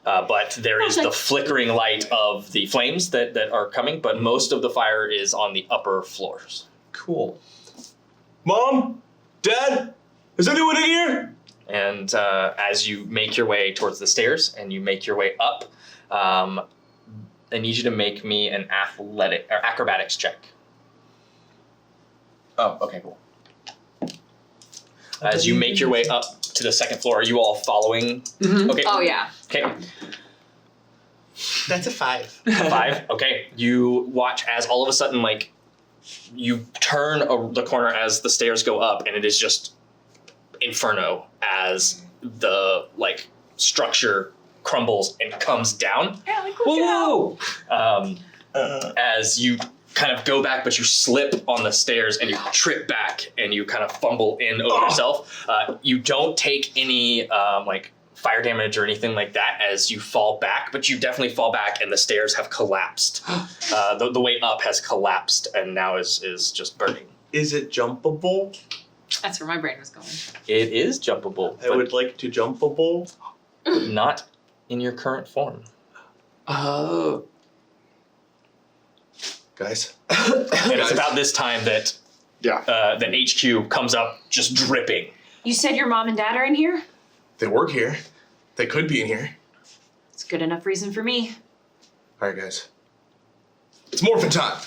But there is the flickering light of the flames that are coming, but most of the fire is on the upper floors. Cool. Mom? Dad? Is anyone in here? And as you make your way towards the stairs and you make your way up, I need you to make me an acrobatics check. Oh, okay, cool. As you make your way up to the second floor, are you all following? Mm-hmm. Okay. Oh yeah. Okay. That's a 5. 5. Okay. You watch as all of a sudden, like, you turn the corner as the stairs go up, and it is just inferno as the like structure crumbles and comes down. Yeah, like Whoa! As you kind of go back, but you slip on the stairs and you trip back and you kind of fumble in over yourself. You don't take any like fire damage or anything like that as you fall back, but you definitely fall back and the stairs have collapsed. The way up has collapsed and now is just burning. Is it jumpable? That's where my brain was going. It is jumpable, I would like to jumpable. but not in your current form. Oh. Guys. And it's about this time that the HQ comes up just dripping. You said your mom and dad are in here? They work here. They could be in here. It's good enough reason for me. All right, guys. It's morphin' time.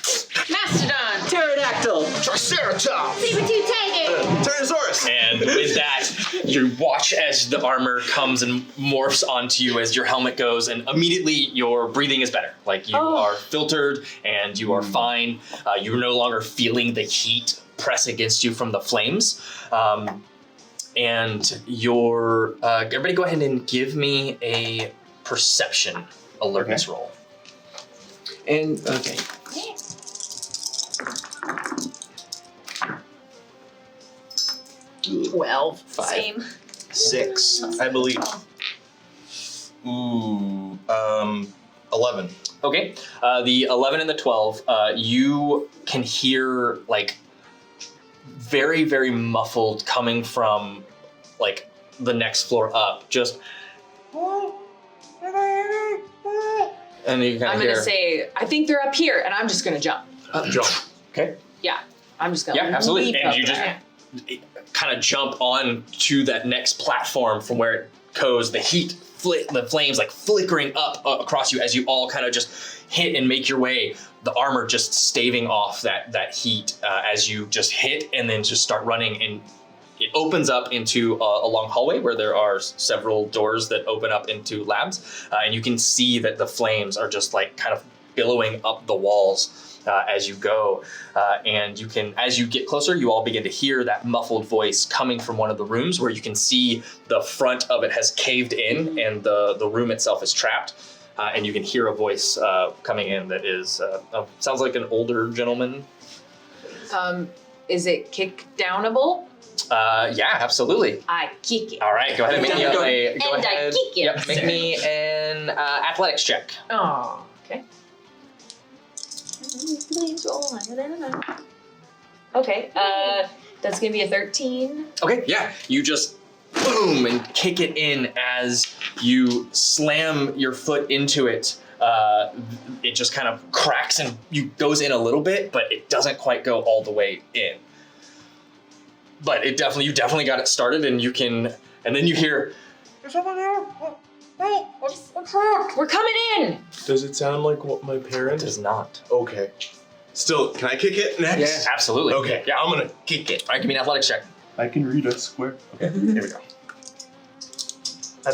Mastodon! Pterodactyl! Triceratops! Saber-tooth tiger! Tyrannosaurus! And with that, you watch as the armor comes and morphs onto you as your helmet goes, and immediately your breathing is better. Like you are filtered and you are fine. You're no longer feeling the heat press against you from the flames. And your everybody go ahead and give me a perception alertness roll. And, okay. 12. 5. Same. 6, I believe. Ooh, 11. Okay. The 11 and the 12, you can hear like very, very muffled coming from like the next floor up. Just. And you kind I'm of gonna hear. say, I think they're up here, and I'm just gonna jump. Jump. Okay. Yeah, I'm just gonna Yeah, absolutely. leap And up you just there. kind of jump on to that next platform from where it goes. The heat, the flames like flickering up across you as you all kind of just hit and make your way. The armor just staving off that heat as you just hit and then just start running. And it opens up into a long hallway where there are several doors that open up into labs. And you can see that the flames are just like kind of billowing up the walls. As you go, and you can, as you get closer, you all begin to hear that muffled voice coming from one of the rooms where you can see the front of it has caved in and the room itself is trapped, and you can hear a voice coming in that is sounds like an older gentleman. Is it kick downable? Yeah, absolutely. I kick it. All right, go ahead and make me And go I ahead. kick it. Yep, make me an athletics check. Oh, okay. Okay, that's gonna be a 13. Okay, yeah. You just boom and kick it in as you slam your foot into it. It just kind of cracks and you goes in a little bit, but it doesn't quite go all the way in. But you definitely got it started, and you can, and then you hear. We're coming in! Does it sound like what my parents? Does not. Okay. Still, can I kick it next? Yeah, absolutely. Okay, Yeah. I'm gonna kick it. All right, give me an athletics check. I can read a square. Okay, here we go. I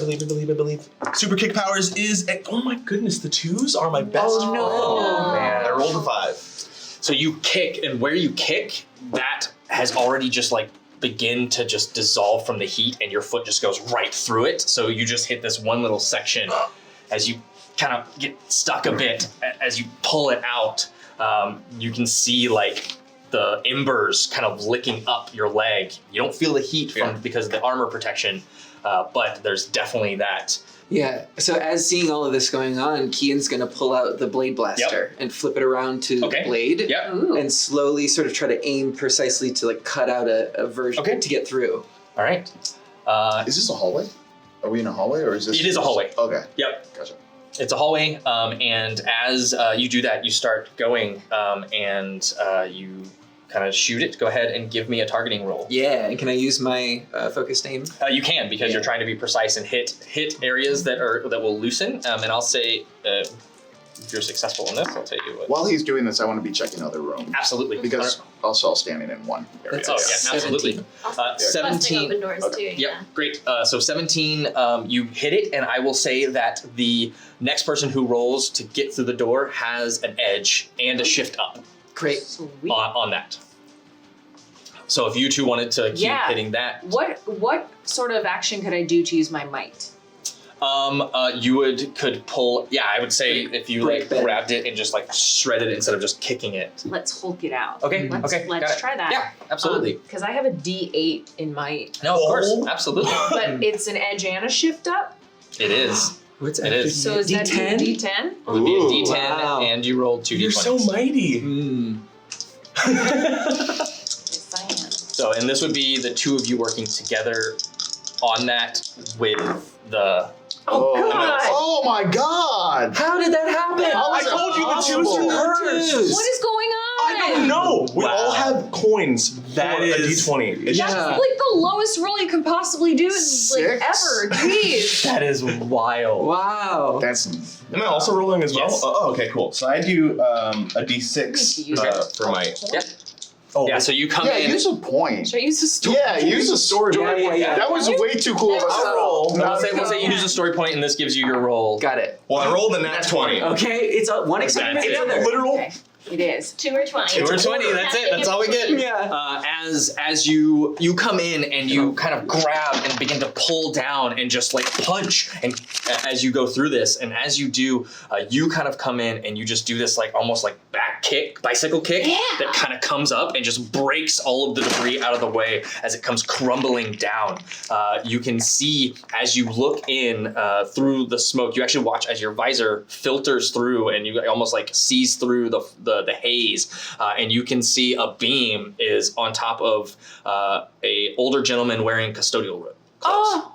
believe. Super kick powers is, oh my goodness, the 2s are my best friend. Oh, man. I rolled a 5. So you kick, and where you kick, that has already just like begin to just dissolve from the heat, and your foot just goes right through it. So you just hit this one little section as you kind of get stuck a bit. As you pull it out, you can see like the embers kind of licking up your leg. You don't feel the heat from because of the armor protection, but there's definitely that. Yeah, so as seeing all of this going on, Kian's gonna pull out the blade blaster and flip it around to the blade Yep. and slowly sort of try to aim precisely to like cut out a version to get through. All right. Is this a hallway? Are we in a hallway or is this? It is a hallway. Okay. Yep. Gotcha. It's a hallway, and as you do that, you start going, and you kind of shoot it. Go ahead and give me a targeting roll. Yeah, and can I use my focused aim? You can, because you're trying to be precise and hit areas that will loosen. And I'll say, if you're successful in this, I'll tell you what. While he's doing this, I want to be checking other rooms. Absolutely. Because also I'll standing in one area. Oh yeah, absolutely. 17. Busting open doors too. Yep, Yeah. great. So 17, you hit it, and I will say that the next person who rolls to get through the door has an edge and a shift up. Great. Sweet. On that. So if you two wanted to keep hitting that, What sort of action could I do to use my might? you could pull. Yeah, I would say if you break like bend. grabbed it and just like shredded it instead of just kicking it. Let's Hulk it out. Okay. Let's okay. got it. try that. Yeah, absolutely. Because I have a D8 in might, No, of course, absolutely. but it's an edge and a shift up. It is. What's It is. So is that D10? D10? It would be a Ooh, D10, wow. and you rolled 2 You're D20s. so mighty. Yes, I am. So, and this would be the two of you working together on that with the. Oh, no. God! Oh my God! How did that happen? How I is it told you the possible? 2s are cursed. What is going on? I don't know. We Wow. all have coins That for is- a D20. It's That's Yeah. like the lowest roll you could possibly do, like 6? ever. Jeez. That is wild. Wow. That's Am I also rolling as well? Yes. Oh, okay, cool. So I do a D6 Use for my. Yep. Oh, Yeah, so you come yeah. in. Use a point. Should I use the story? Yeah, use a story point. Yeah. That was way too cool of a I'll roll. setup. We'll say you use a story point, and this gives you your roll. Got it. Well, I rolled a nat 20. Okay, it's one exception That's to it. the other. Literal Okay. It is. 2 or 20. 2 or 20, that's it. That's all we get. Yeah. As you come in and you kind of grab and begin to pull down and just like punch, and as you go through this, and as you do, you kind of come in and you just do this like almost like bicycle kick that kind of comes up and just breaks all of the debris out of the way as it comes crumbling down. You can see as you look in through the smoke, you actually watch as your visor filters through and you almost like sees through the haze, and you can see a beam is on top of a older gentleman wearing custodial clothes. Oh.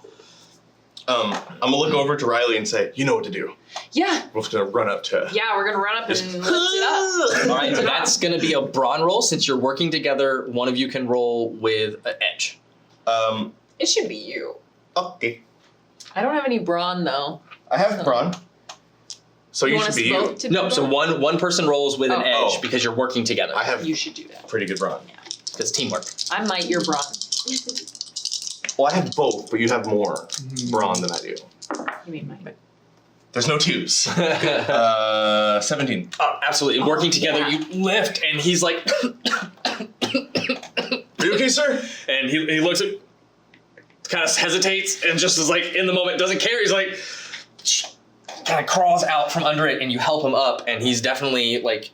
I'm gonna look over to Riley and say, you know what to do. Yeah. We're just gonna run up to. Yeah, we're gonna run up and lift it up. All right, so that's going to be a brawn roll. Since you're working together, one of you can roll with an edge. It should be you. Okay. I don't have any brawn though. I have brawn. So you should be you. No, so one person rolls with an edge because you're working together. I have You should do that. pretty good brawn. Because teamwork. I might your brawn. Well, I have both, but you have more brawn than I do. You mean mine? There's no 2s. 17. Oh, absolutely. And working together, you lift, and he's like, Are you okay, sir? And he looks at, kind of hesitates, and just is like, in the moment, doesn't care. He's like, kind of crawls out from under it, and you help him up, and he's definitely like,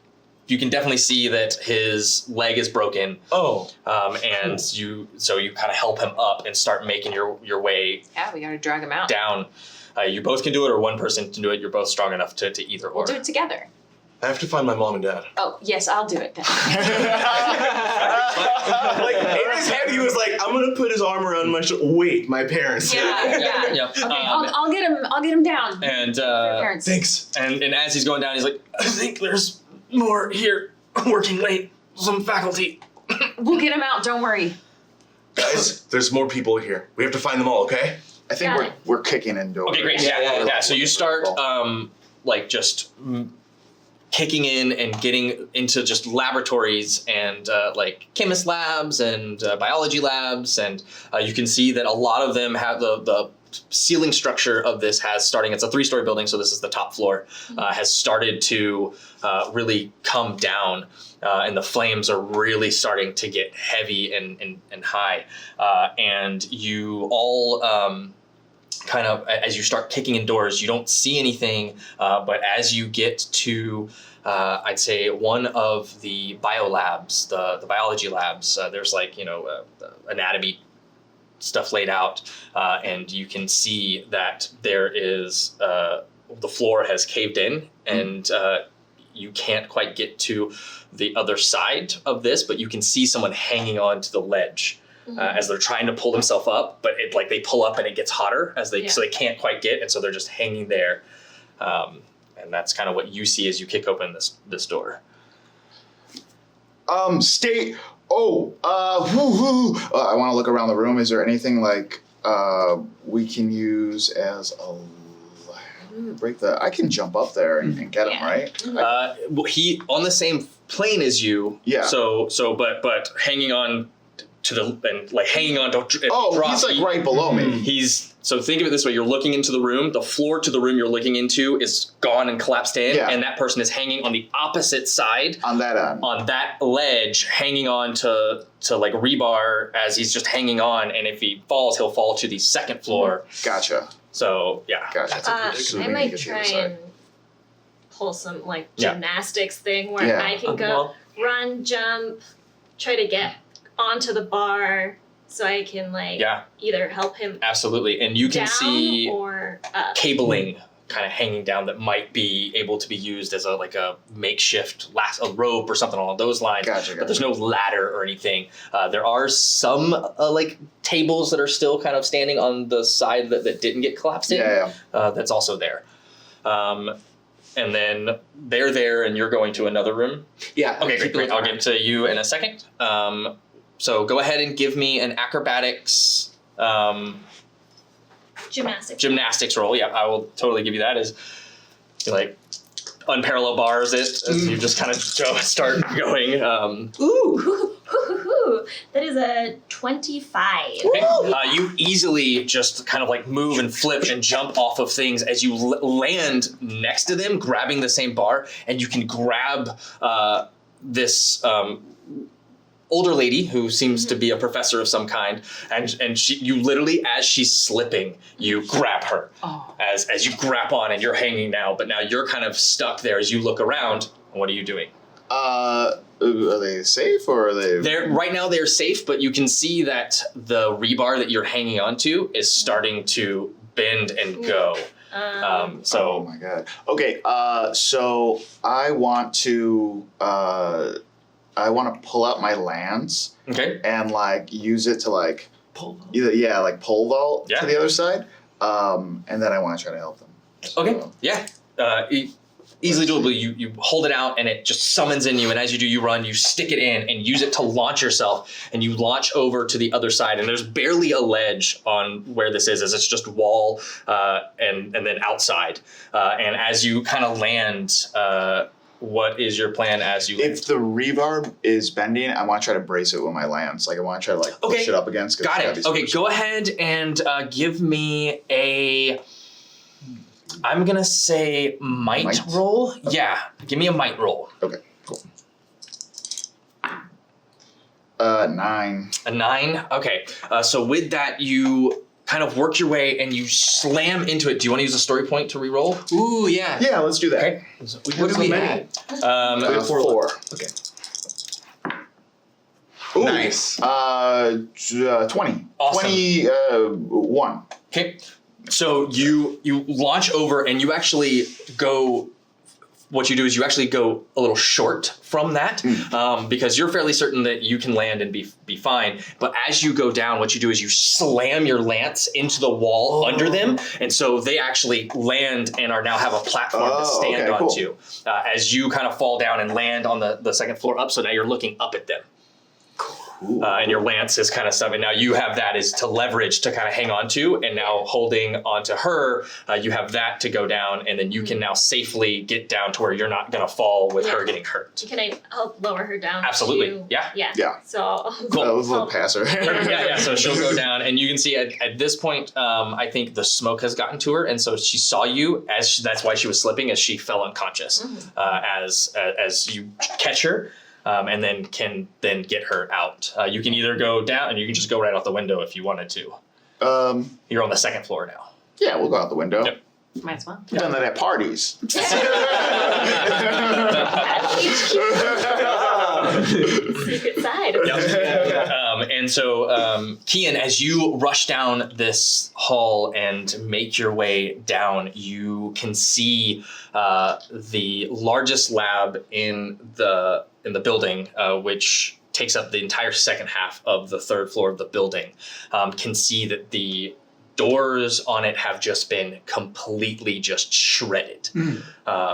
you can definitely see that his leg is broken. Oh. And you kind of help him up and start making your way Yeah, we gotta drag him out. down. You both can do it, or one person can do it. You're both strong enough to either or. We'll do it together. I have to find my mom and dad. Oh, yes, I'll do it then. Like, in his head, he was like, I'm gonna put his arm around my shoulder. Wait, my parents. Yeah. Yep. Okay, I'll get him down. And Parents. Thanks. and as he's going down, he's like, I think there's more here. Working late. Some faculty. We'll get him out. Don't worry. Guys, there's more people here. We have to find them all, okay? I think Got we're kicking in doors. Okay, great. Yeah. So you start like just kicking in and getting into just laboratories and like chemist labs and biology labs, and you can see that a lot of them have the ceiling structure of this has starting. It's a 3-story building, so this is the top floor. Has started to really come down, and the flames are really starting to get heavy and high. And you all kind of, as you start kicking in doors, you don't see anything, but as you get to I'd say one of the bio labs, the biology labs, there's like, anatomy stuff laid out, and you can see that there is the floor has caved in, and you can't quite get to the other side of this, but you can see someone hanging on to the ledge as they're trying to pull themselves up, but it like they pull up and it gets hotter as they so they can't quite get, and so they're just hanging there, and that's kind of what you see as you kick open this door. Stay. Oh, I want to look around the room. Is there anything like we can use as a break the? I can jump up there and get him, right? Well, he on the same plane as you. Yeah. So, but hanging on to the and like hanging on to. Oh, drop, he's like right below me. He's so think of it this way: you're looking into the room. The floor to the room you're looking into is gone and collapsed in, and that person is hanging on the opposite side. On that end. On that ledge, hanging on to like rebar as he's just hanging on, and if he falls, he'll fall to the second floor. Gotcha. So yeah. Gotcha. I might try and pull some like gymnastics thing where I can go run, jump, try to get onto the bar so I can like either help him absolutely, and you can down see or up. cabling kind of hanging down that might be able to be used as a makeshift a rope or something along those lines. Gotcha. But there's no ladder or anything. There are some like tables that are still kind of standing on the side that didn't get collapsed in. That's also there. And then they're there, and you're going to another room. Yeah. Okay, great. I'll get to you in a second. So go ahead and give me an acrobatics. Gymnastics roll. Yeah, I will totally give you that. As you like unparalleled bars it as you just kind of start going. Ooh. Ooh, that is a 25. Okay. You easily just kind of like move and flip and jump off of things as you land next to them, grabbing the same bar, and you can grab this older lady who seems to be a professor of some kind, and you literally, as she's slipping, you grab her. As you grab on, and you're hanging now, but now you're kind of stuck there as you look around. What are you doing? Are they safe or are they? Right now they're safe, but you can see that the rebar that you're hanging onto is starting to bend and go. Oh my god. Okay. So I want to pull out my lance. Okay. And like use it to like Pole vault. like pole vault to the other side. And then I want to try to help them. Okay. Yeah. Easily doable. You hold it out and it just summons in you, and as you do, you run, you stick it in and use it to launch yourself, and you launch over to the other side, and there's barely a ledge on where this is, as it's just wall and then outside. And as you kind of land, what is your plan as you land? If the rebar is bending, I want to try to brace it with my lance. Like I want to try to like push it up against. Got it. Okay, go ahead and give me a... I'm going to say might roll. Yeah, give me a might roll. Okay, cool. 9. A 9? Okay. So with that, you kind of work your way and you slam into it. Do you want to use a story point to re-roll? Ooh, yeah. Yeah, let's do that. Okay. What do we have? 4. Okay. Ooh, Nice. 20. Awesome. 21. Okay. So you launch over and you actually go, what you do is you actually go a little short from that because you're fairly certain that you can land and be fine. But as you go down, what you do is you slam your lance into the wall under them. And so they actually land and now have a platform to stand onto as you kind of fall down and land on the second floor up. So now you're looking up at them. And your lance is kind of stuff, and now you have that is to leverage to kind of hang on to, and now holding onto her, you have that to go down, and then you can now safely get down to where you're not going to fall with her getting hurt. Can I help lower her down? Absolutely. Yeah. So Cool. That was a little passer. yeah. So she'll go down, and you can see at this point, I think the smoke has gotten to her, and so she saw you that's why she was slipping, as she fell unconscious. As you catch her. And then can get her out. You can either go down, and you can just go right out the window if you wanted to. You're on the second floor now. Yeah, we'll go out the window. Yep. Might as well. We've done that at parties. secret side. And so, Kian, as you rush down this hall and make your way down, you can see the largest lab in the building, which takes up the entire second half of the third floor of the building. Can see that the doors on it have just been completely just shredded.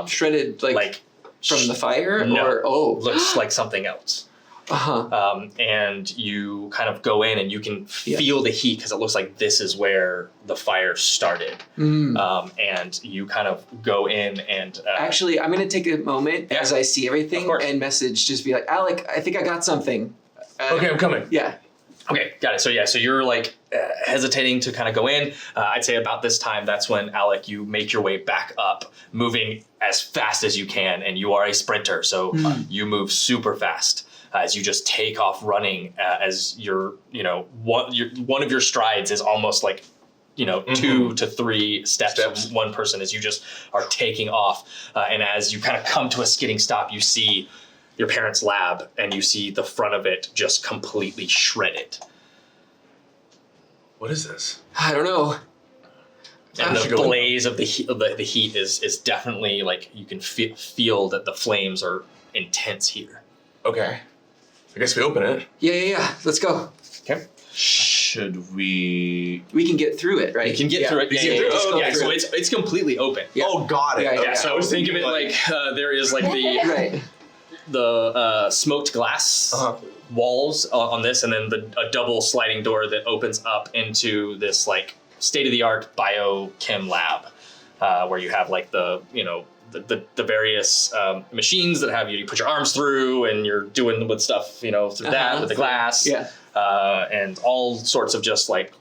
Shredded like from the fire? No, or looks like something else. And you kind of go in and you can feel the heat because it looks like this is where the fire started. And you kind of go in and... Actually, I'm going to take a moment as I see everything and message, just be like, Alec, I think I got something. Okay, I'm coming. Yeah. Okay, got it. So you're like hesitating to kind of go in. I'd say about this time, that's when, Alec, you make your way back up, moving as fast as you can, and you are a sprinter, so you move super fast as you just take off running. As one of your strides is almost like 2 to 3 steps from one person as you just are taking off. And as you kind of come to a skidding stop, you see your parents' lab, and you see the front of it just completely shredded. What is this? I don't know. And the blaze of the heat is definitely like you can feel that the flames are intense here. Okay. I guess we open it. Yeah. Let's go. Okay. Should we? We can get through it, right? You can get through it. Yeah. So it's completely open. Yeah. Oh, got it. Yeah. Okay. So think of it like there is like the smoked glass walls on this, and then a double sliding door that opens up into this like state-of-the-art biochem lab, where you have like the the various machines that have you put your arms through, and you're doing with stuff, through that with the glass. Yeah. And all sorts of just like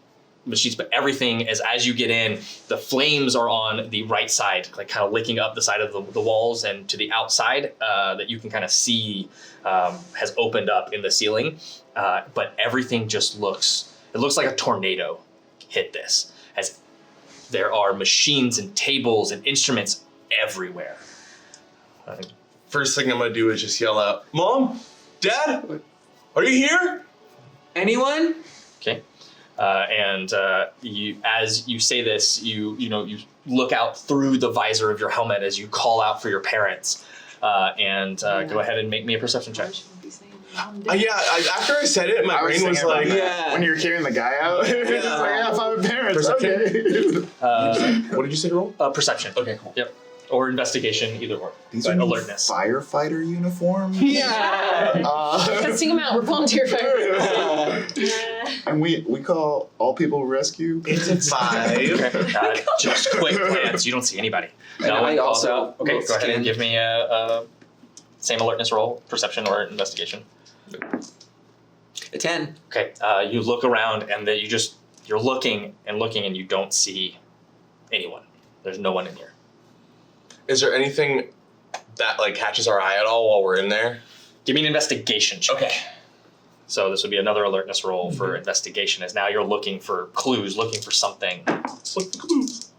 machines, but everything is, as you get in, the flames are on the right side, like kind of licking up the side of the walls, and to the outside that you can kind of see has opened up in the ceiling. But everything just looks like a tornado hit this, as there are machines and tables and instruments everywhere. First thing I'm gonna do is just yell out, "Mom, Dad, are you here?" Anyone? Okay. And you, as you say this, you look out through the visor of your helmet as you call out for your parents, and go ahead and make me a perception check. After I said it, my brain was like, when you're carrying the guy out, it's like, 5 parents, Perception? okay. what did you say to roll? Perception. Okay, cool. Yep. Or investigation, either or. These But are new alertness. firefighter uniforms. Yeah. Testing them out. We're volunteer firefighters. And we call all people rescue. It's a 5. Just quick glance. You don't see anybody. And No one I calls also out. Okay, will go ahead and scan. give me a same alertness roll, perception or investigation. A 10. Okay, you look around and then you're looking and you don't see anyone. There's no one in here. Is there anything that like catches our eye at all while we're in there? Give me an investigation check. Okay. So this would be another alertness roll for investigation, as now you're looking for clues, looking for something. Let's look for clues.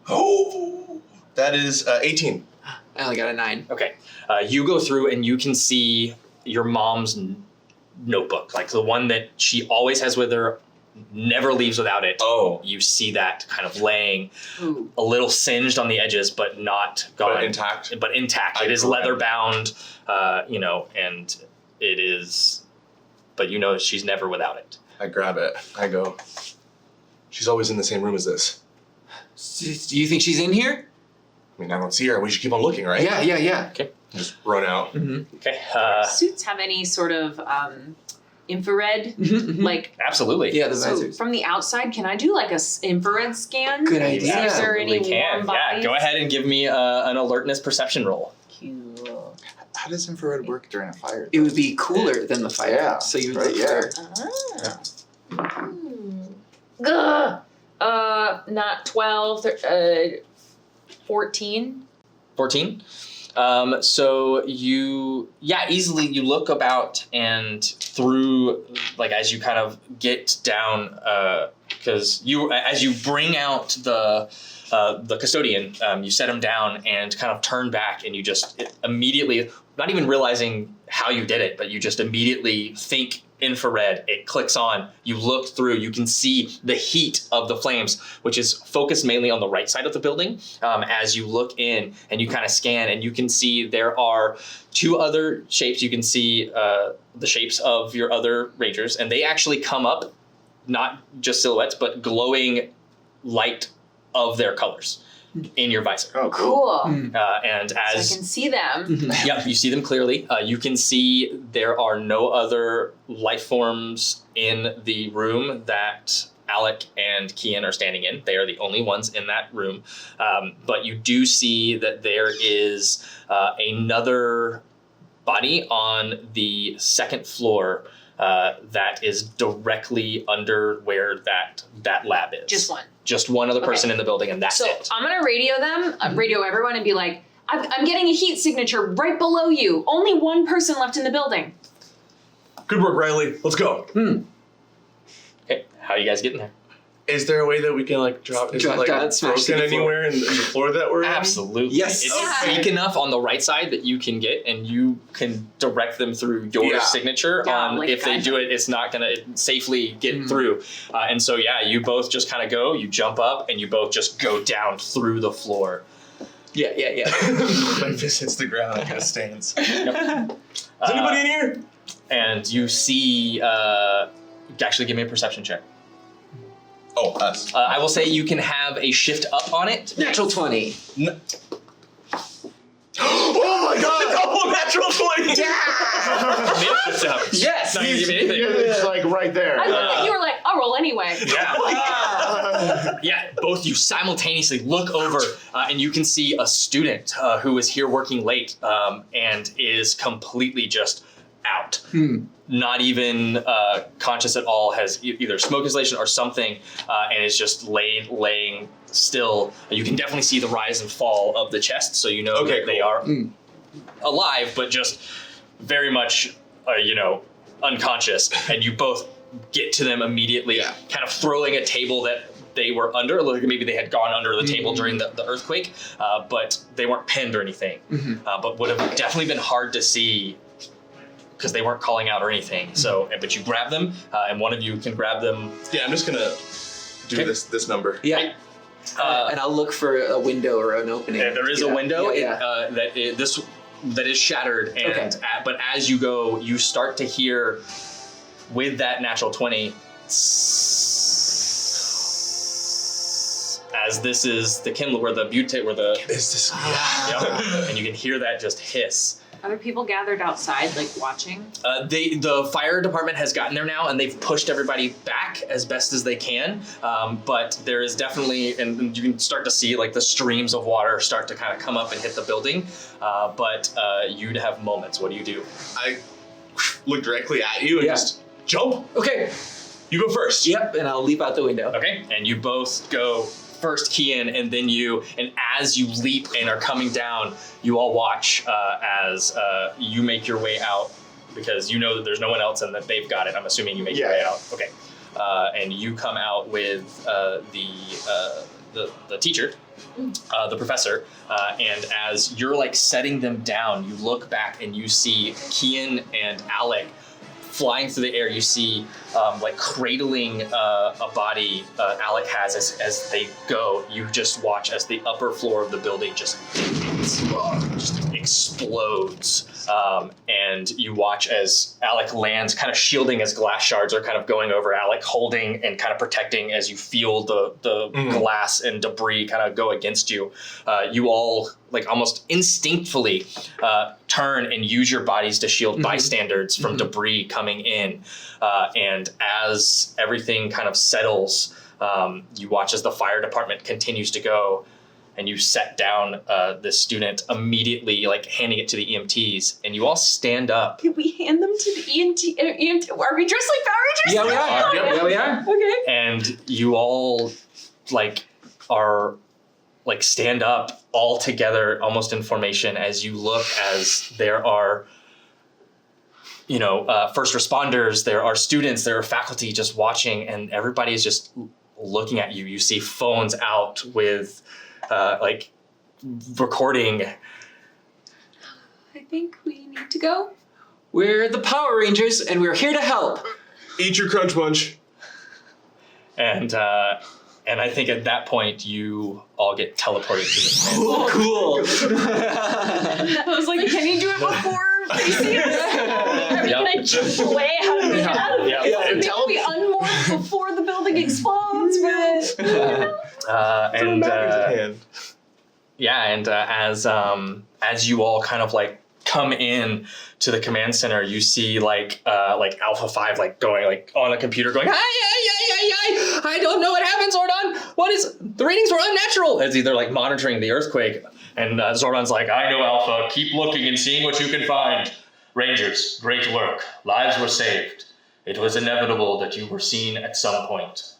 Oh, that is 18. I only got a 9. Okay, you go through and you can see your mom's notebook, like the one that she always has with her, never leaves without it. Oh. You see that kind of laying Ooh. a little singed on the edges, but not gone. But intact. But intact. I It is grab leather it. bound, and it is, but she's never without it. I grab it. I go, she's always in the same room as this. Do you think she's in here? I mean, I don't see her. We should keep on looking, right? Yeah. Just run out. Mm-hmm. Okay. Suits have any sort of infrared, like Absolutely. Yeah, the so visors. from the outside? Can I do like a infrared scan? Good See idea. if there are any Absolutely can. warm bodies? Yeah. Go ahead and give me an alertness perception roll. Cool. How does infrared work during a fire? It would be cooler than the fire. Yeah, So you would right, look yeah. for Not 12, 14. 14. So easily you look about and through, like as you kind of get down, because as you bring out the custodian, you set him down and kind of turn back, and you just immediately, not even realizing how you did it, but you just immediately think infrared. It clicks on. You look through. You can see the heat of the flames, which is focused mainly on the right side of the building. As you look in and you kind of scan, and you can see there are 2 other shapes. You can see the shapes of your other rangers, and they actually come up, not just silhouettes, but glowing light of their colors in your visor. Oh, cool. Cool. And So I as can see them. yep, you see them clearly. You can see there are no other life forms in the room that Alec and Kian are standing in. They are the only ones in that room. But you do see that there is another body on the 2nd floor that is directly under where that lab is. Just one. Just one other person in the building, and that's So it. I'm gonna radio them, radio everyone, and be like, I'm getting a heat signature right below you. Only one person left in the building. Good work, Riley. Let's go. Okay, how are you guys getting there? Is there a way that we can like drop? Is Drop it like down, smash to broken the floor. anywhere in the floor that we're in? Absolutely. Yes. It's Okay. weak enough on the right side that you can get, and you can direct them through your Yeah. signature Yeah, on like if they that. do it, it's not going to safely get through. And so, you both just kind of go, you jump up, and you both just go down through the floor. Yeah. My fist hits the ground and kind of stands. Is anybody in here? And you see, actually give me a perception check. Oh, us. I will say you can have a shift up on it. Natural 20. Oh my god! natural 20. Milk just happens. Yes. Not gonna give you anything. It's like right there. I love that you were like, I'll roll anyway. Yeah. Yeah, both you simultaneously look over and you can see a student who is here working late and is completely just out. Not even conscious at all, has either smoke inhalation or something, and is just laying still. You can definitely see the rise and fall of the chest, so you know that they are alive, but just very much, unconscious. And you both get to them immediately, kind of throwing a table that they were under. Like maybe they had gone under the table during the earthquake, but they weren't pinned or anything. But would have definitely been hard to see because they weren't calling out or anything. So, but you grab them, and one of you can grab them. Yeah, I'm just gonna do this number. Yeah. And I'll look for a window or an opening. There is a window Yeah. that is shattered, and but as you go, you start to hear with that natural 20. As this is the kindle where the butane, where the Is this? Yep. And you can hear that just hiss. Are there people gathered outside, like watching? The fire department has gotten there now, and they've pushed everybody back as best as they can. But there is definitely, and you can start to see like the streams of water start to kind of come up and hit the building. But you'd have moments. What do you do? I look directly at you and just jump. Okay. You go first. Yep, and I'll leap out the window. Okay, and you both go first, Kian, and then you. And as you leap and are coming down, you all watch as you make your way out, because you know that there's no one else and that they've got it. I'm assuming you make your way out. Okay, and you come out with the teacher, the professor, and as you're like setting them down, you look back and you see Kian and Alec flying through the air. You see like cradling a body Alec has as they go. You just watch as the upper floor of the building just explodes. And you watch as Alec lands, kind of shielding as glass shards are kind of going over Alec, holding and kind of protecting as you feel the glass and debris kind of go against you. You all like almost instinctively turn and use your bodies to shield bystanders from debris coming in. And as everything kind of settles, you watch as the fire department continues to go, and you set down this student immediately, like handing it to the EMTs, and you all stand up. Did we hand them to the EMT? Are we dressed like Power Rangers? Yeah, we are. Yeah, we are. Okay. And you all like are like stand up all together, almost in formation, as you look as there are, first responders, there are students, there are faculty just watching, and everybody is just looking at you. You see phones out with like recording. I think we need to go. We're the Power Rangers, and we're here to help. Eat your crunch munch. And I think at that point you all get teleported to the Oh, cool. I was like, can you do it before they see us? Are we gonna jump away? How do we get out of here? Maybe we unmoored before the building explodes, but as you all kind of like come in to the command center, you see like Alpha 5 like going like on a computer going, I don't know what happened, Zordon. What is, the readings were unnatural. As either like monitoring the earthquake, and Zordon's like, I know, Alpha, keep looking and seeing what you can find. Rangers, great work. Lives were saved. It was inevitable that you were seen at some point.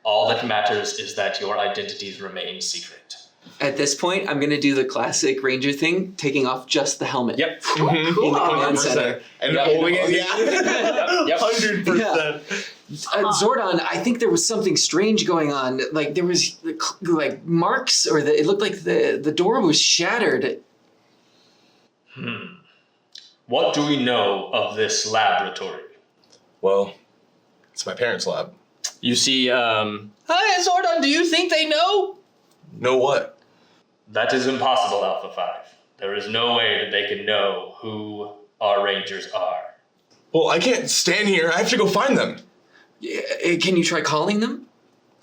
All that matters is that your identities remain secret. At this point, I'm going to do the classic Ranger thing, taking off just the helmet. Yep. In the command center. And holding it, Yep. 100%. Zordon, I think there was something strange going on. Like there was like marks, or it looked like the door was shattered. What do we know of this laboratory? Well, it's my parents' lab. You see, hi, Zordon, do you think they know? Know what? That is impossible, Alpha 5. There is no way that they can know who our Rangers are. Well, I can't stand here. I have to go find them. Can you try calling them?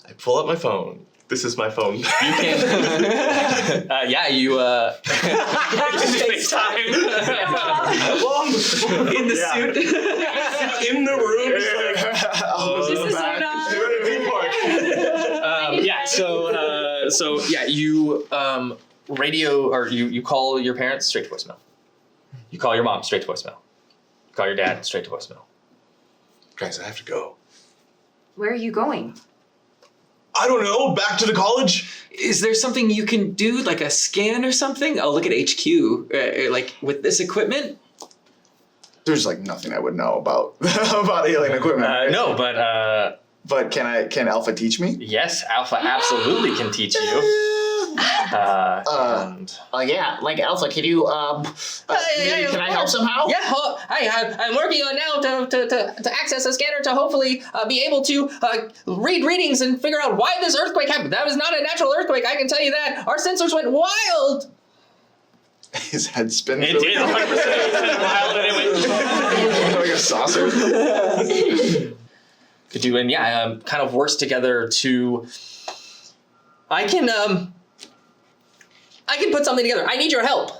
I pull up my phone. This is my phone. You can. Yeah, you. Just FaceTime. In the suit. In the room. This is so not. Yeah. So yeah, you radio or you call your parents straight to voicemail. You call your mom straight to voicemail. You call your dad straight to voicemail. Guys, I have to go. Where are you going? I don't know. Back to the college. Is there something you can do, like a scan or something? I'll look at HQ, like with this equipment. There's like nothing I would know about about alien equipment. No, but But can Alpha teach me? yes, Alpha absolutely can teach you. And Yeah, like Alpha, can you, maybe can I help somehow? Yeah, I'm working on now to access a scanner to hopefully be able to read readings and figure out why this earthquake happened. That was not a natural earthquake, I can tell you that. Our sensors went wild. His head spins. it did 100% wild and it went. Like a saucer. Could do, and yeah, kind of works together to. I can put something together. I need your help.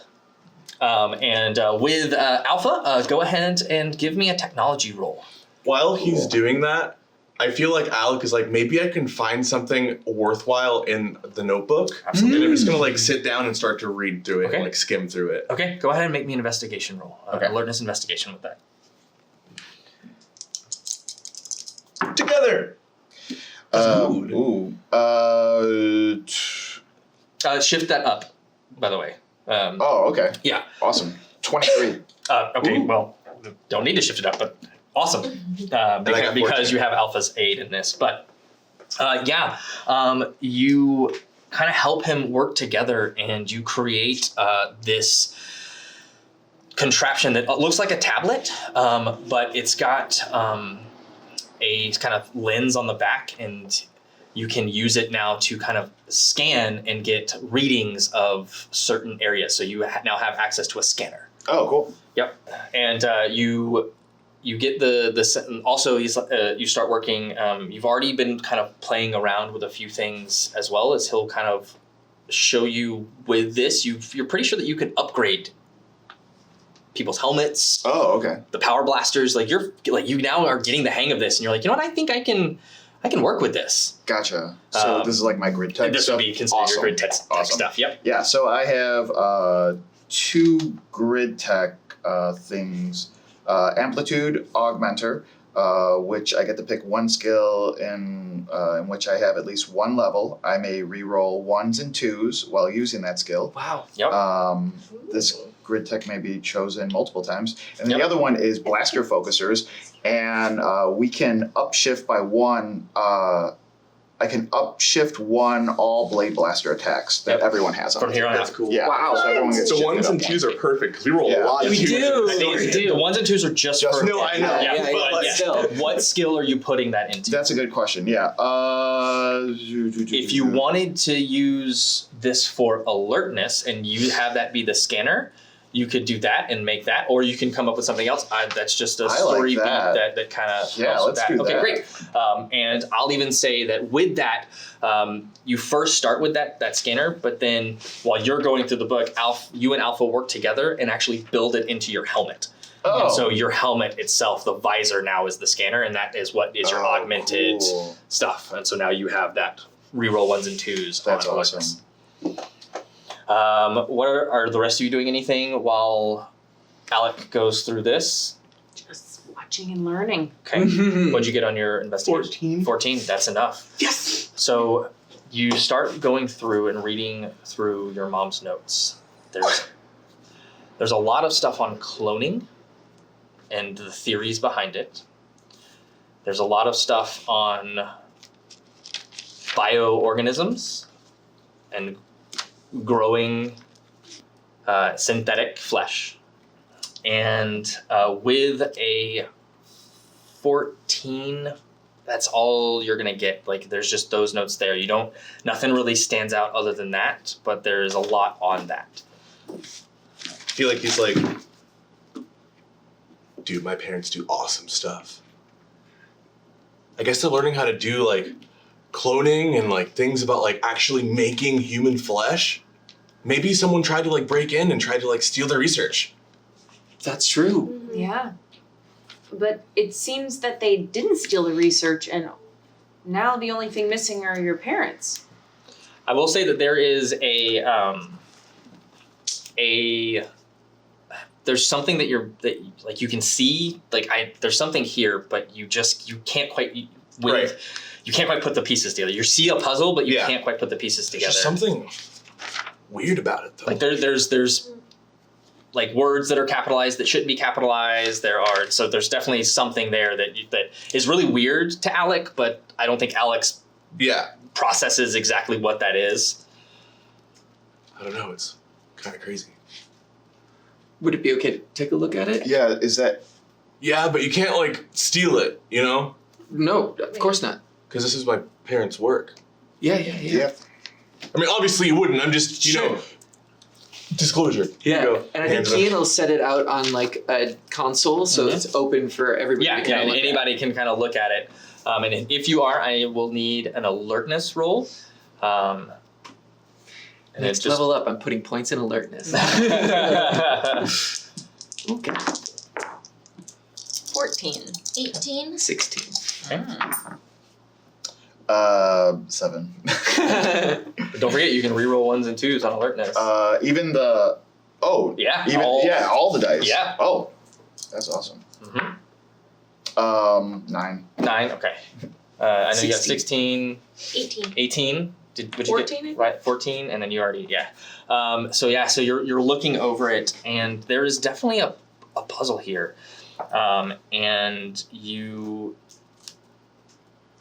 With Alpha, go ahead and give me a technology roll. While he's doing that, I feel like Alec is like, maybe I can find something worthwhile in the notebook. Absolutely. And I'm just gonna like sit down and start to read through it, Okay. and like skim through it. Okay, go ahead and make me an investigation roll. Okay. Alertness investigation with that. Together. Shift that up, by the way. Oh, okay. Yeah. Awesome. 23. Okay, well, don't need to shift it up, but awesome. Because you have Alpha's aid in this. But you kind of help him work together and you create this contraption that looks like a tablet, but it's got a kind of lens on the back, and you can use it now to kind of scan and get readings of certain areas. So you now have access to a scanner. Oh, cool. Yep, and you get also you start working. You've already been kind of playing around with a few things as well, as he'll kind of show you with this. You're pretty sure that you could upgrade people's helmets. Oh, okay. The power blasters. You now are getting the hang of this, and you're like, you know what? I think I can work with this. Gotcha. So this is like my grid tech This stuff. would be considered your grid tech Awesome. stuff. Yep. Yeah, so I have 2 grid tech things. Amplitude Augmenter, which I get to pick one skill in which I have at least one level. I may reroll 1s and 2s while using that skill. Wow. Yep. This grid tech may be chosen multiple times. And then Yep. the other one is Blaster Focusers, and we can upshift by 1. I can upshift 1 all Blade Blaster attacks that Yep. everyone has on. From here on That's out. cool. Yeah. Wow. So everyone gets The shifted ones up and one. 2s are perfect because we roll Yeah. a lot of We 2s. do. The 1s and 2s are just Just- for. No, I know. Yeah, Yeah, but yeah, still. what skill are you putting that into? That's a good question. Yeah. If you wanted to use this for alertness and you have that be the scanner, you could do that and make that, or you can come up with something else. That's just a I like story beat that. that kind of Yeah, helps with let's that. do Okay, that. great. And I'll even say that with that, you first start with that scanner, but then while you're going through the book, you and Alpha work together and actually build it into your helmet. Oh. And so your helmet itself, the visor now is the scanner, and that is what is your augmented cool. stuff. And so now you have that reroll 1s and 2s. That's on awesome. alertness. What are the rest of you doing anything while Alec goes through this? Just watching and learning. Okay. What'd you get on your investigation? 14. That's enough. Yes. So you start going through and reading through your mom's notes. There's a lot of stuff on cloning and the theories behind it. There's a lot of stuff on bioorganisms and growing synthetic flesh. And with a 14, that's all you're gonna get. Like, there's just those notes there. Nothing really stands out other than that, but there's a lot on that. I feel like he's like, dude, my parents do awesome stuff. I guess they're learning how to do like cloning and like things about like actually making human flesh, maybe someone tried to like break in and tried to like steal their research. That's true. Yeah. But it seems that they didn't steal the research, and now the only thing missing are your parents. I will say that there is there's something that you can see, there's something here, but you can't quite you can't quite put the pieces together. You see a puzzle, but you can't quite put the pieces together. There's something weird about it though. Like there's like words that are capitalized that shouldn't be capitalized. So there's definitely something there that is really weird to Alec, but I don't think Alex processes exactly what that is. I don't know. It's kind of crazy. Would it be okay to take a look at it? Yeah, is that... Yeah, but you can't like steal it, you know? No, of course not. Because this is my parents' work. Yeah. Yeah. I mean, obviously you wouldn't. I'm just, disclosure. Yeah, Here you go. and I think Kian will set it out on like a console, so it's open for everybody. Yeah, to kind of look anybody can kind of look at it. And if you are, I will need an alertness roll. And Next it's just level up, I'm putting points in alertness. Okay. 14. 18. 16. 7. Don't forget, you can reroll 1s and 2s on alertness. Even the... Oh. Yeah, Even, all the dice. Yeah. Oh. That's awesome. Mhm. 9. 9, okay. I know you got 16, 18. 18. Would you 14, I get think. right? 14, and then you already So you're looking over it, and there is definitely a puzzle here, and you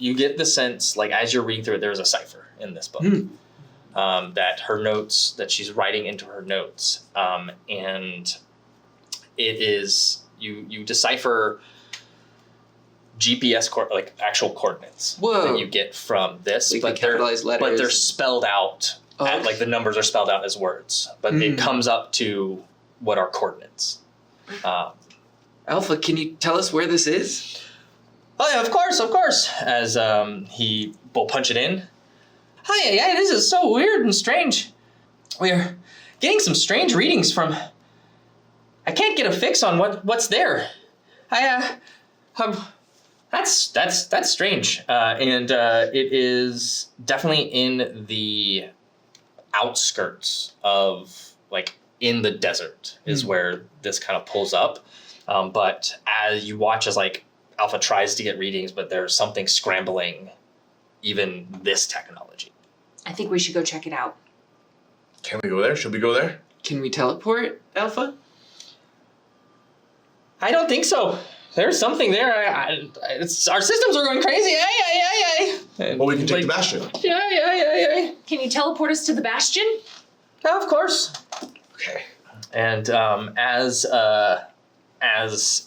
get the sense, like as you're reading through it, there's a cipher in this book. That her notes, that she's writing into her notes, and it is you decipher GPS actual coordinates that you get from this, Like but the capitalized letters. But they're spelled out. Like the numbers are spelled out as words, but it comes up to what are coordinates. Alpha, can you tell us where this is? Oh yeah, of course. As he will punch it in. Hi, yeah, this is so weird and strange. We're getting some strange readings from. I can't get a fix on what's there. That's strange, and it is definitely in the outskirts of, like, in the desert is where this kind of pulls up. But as you watch as like Alpha tries to get readings, but there's something scrambling even this technology. I think we should go check it out. Can we go there? Should we go there? Can we teleport, Alpha? I don't think so. There's something there. Our systems are going crazy. Well, we can take the bastion. Yeah. Can you teleport us to the bastion? Yeah, of course. Okay. And as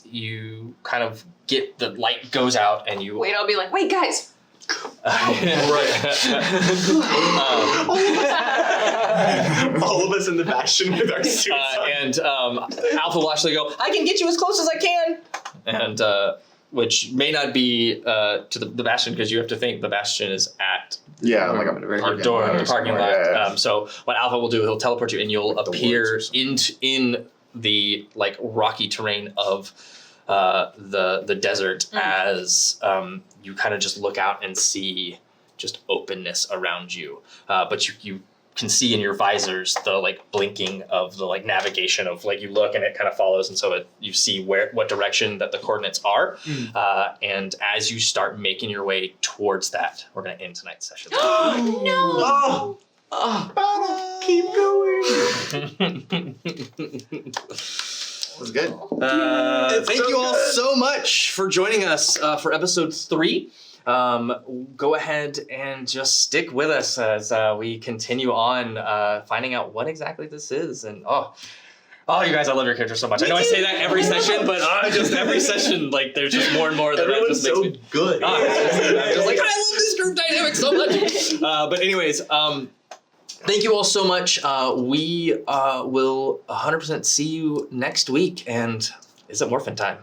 you kind of get, the light goes out and you... Wait, I'll be like, wait, guys. All of us in the bastion with our suits on. And Alpha will actually go, I can get you as close as I can. And which may not be to the bastion, because you have to think the bastion is at like a your door, the parking lot. Yeah. So what Alpha will do, he'll teleport you, and you'll appear in the like rocky terrain of the desert as you kind of just look out and see just openness around you. But you can see in your visors the like blinking of the like navigation of like you look and it kind of follows, and so you see what direction that the coordinates are. And as you start making your way towards that, we're gonna end tonight's session. No! Keep going. It was good. Thank you all so much for joining us for episode 3. Go ahead and just stick with us as we continue on finding out what exactly this is. And oh, you guys, I love your characters so much. I know I say that every session, but just every session, like there's just more and more that Everyone's just makes so good. I'm just like, I love this group dynamic so much. But anyways, thank you all so much. We will 100% see you next week. And is it morphin time?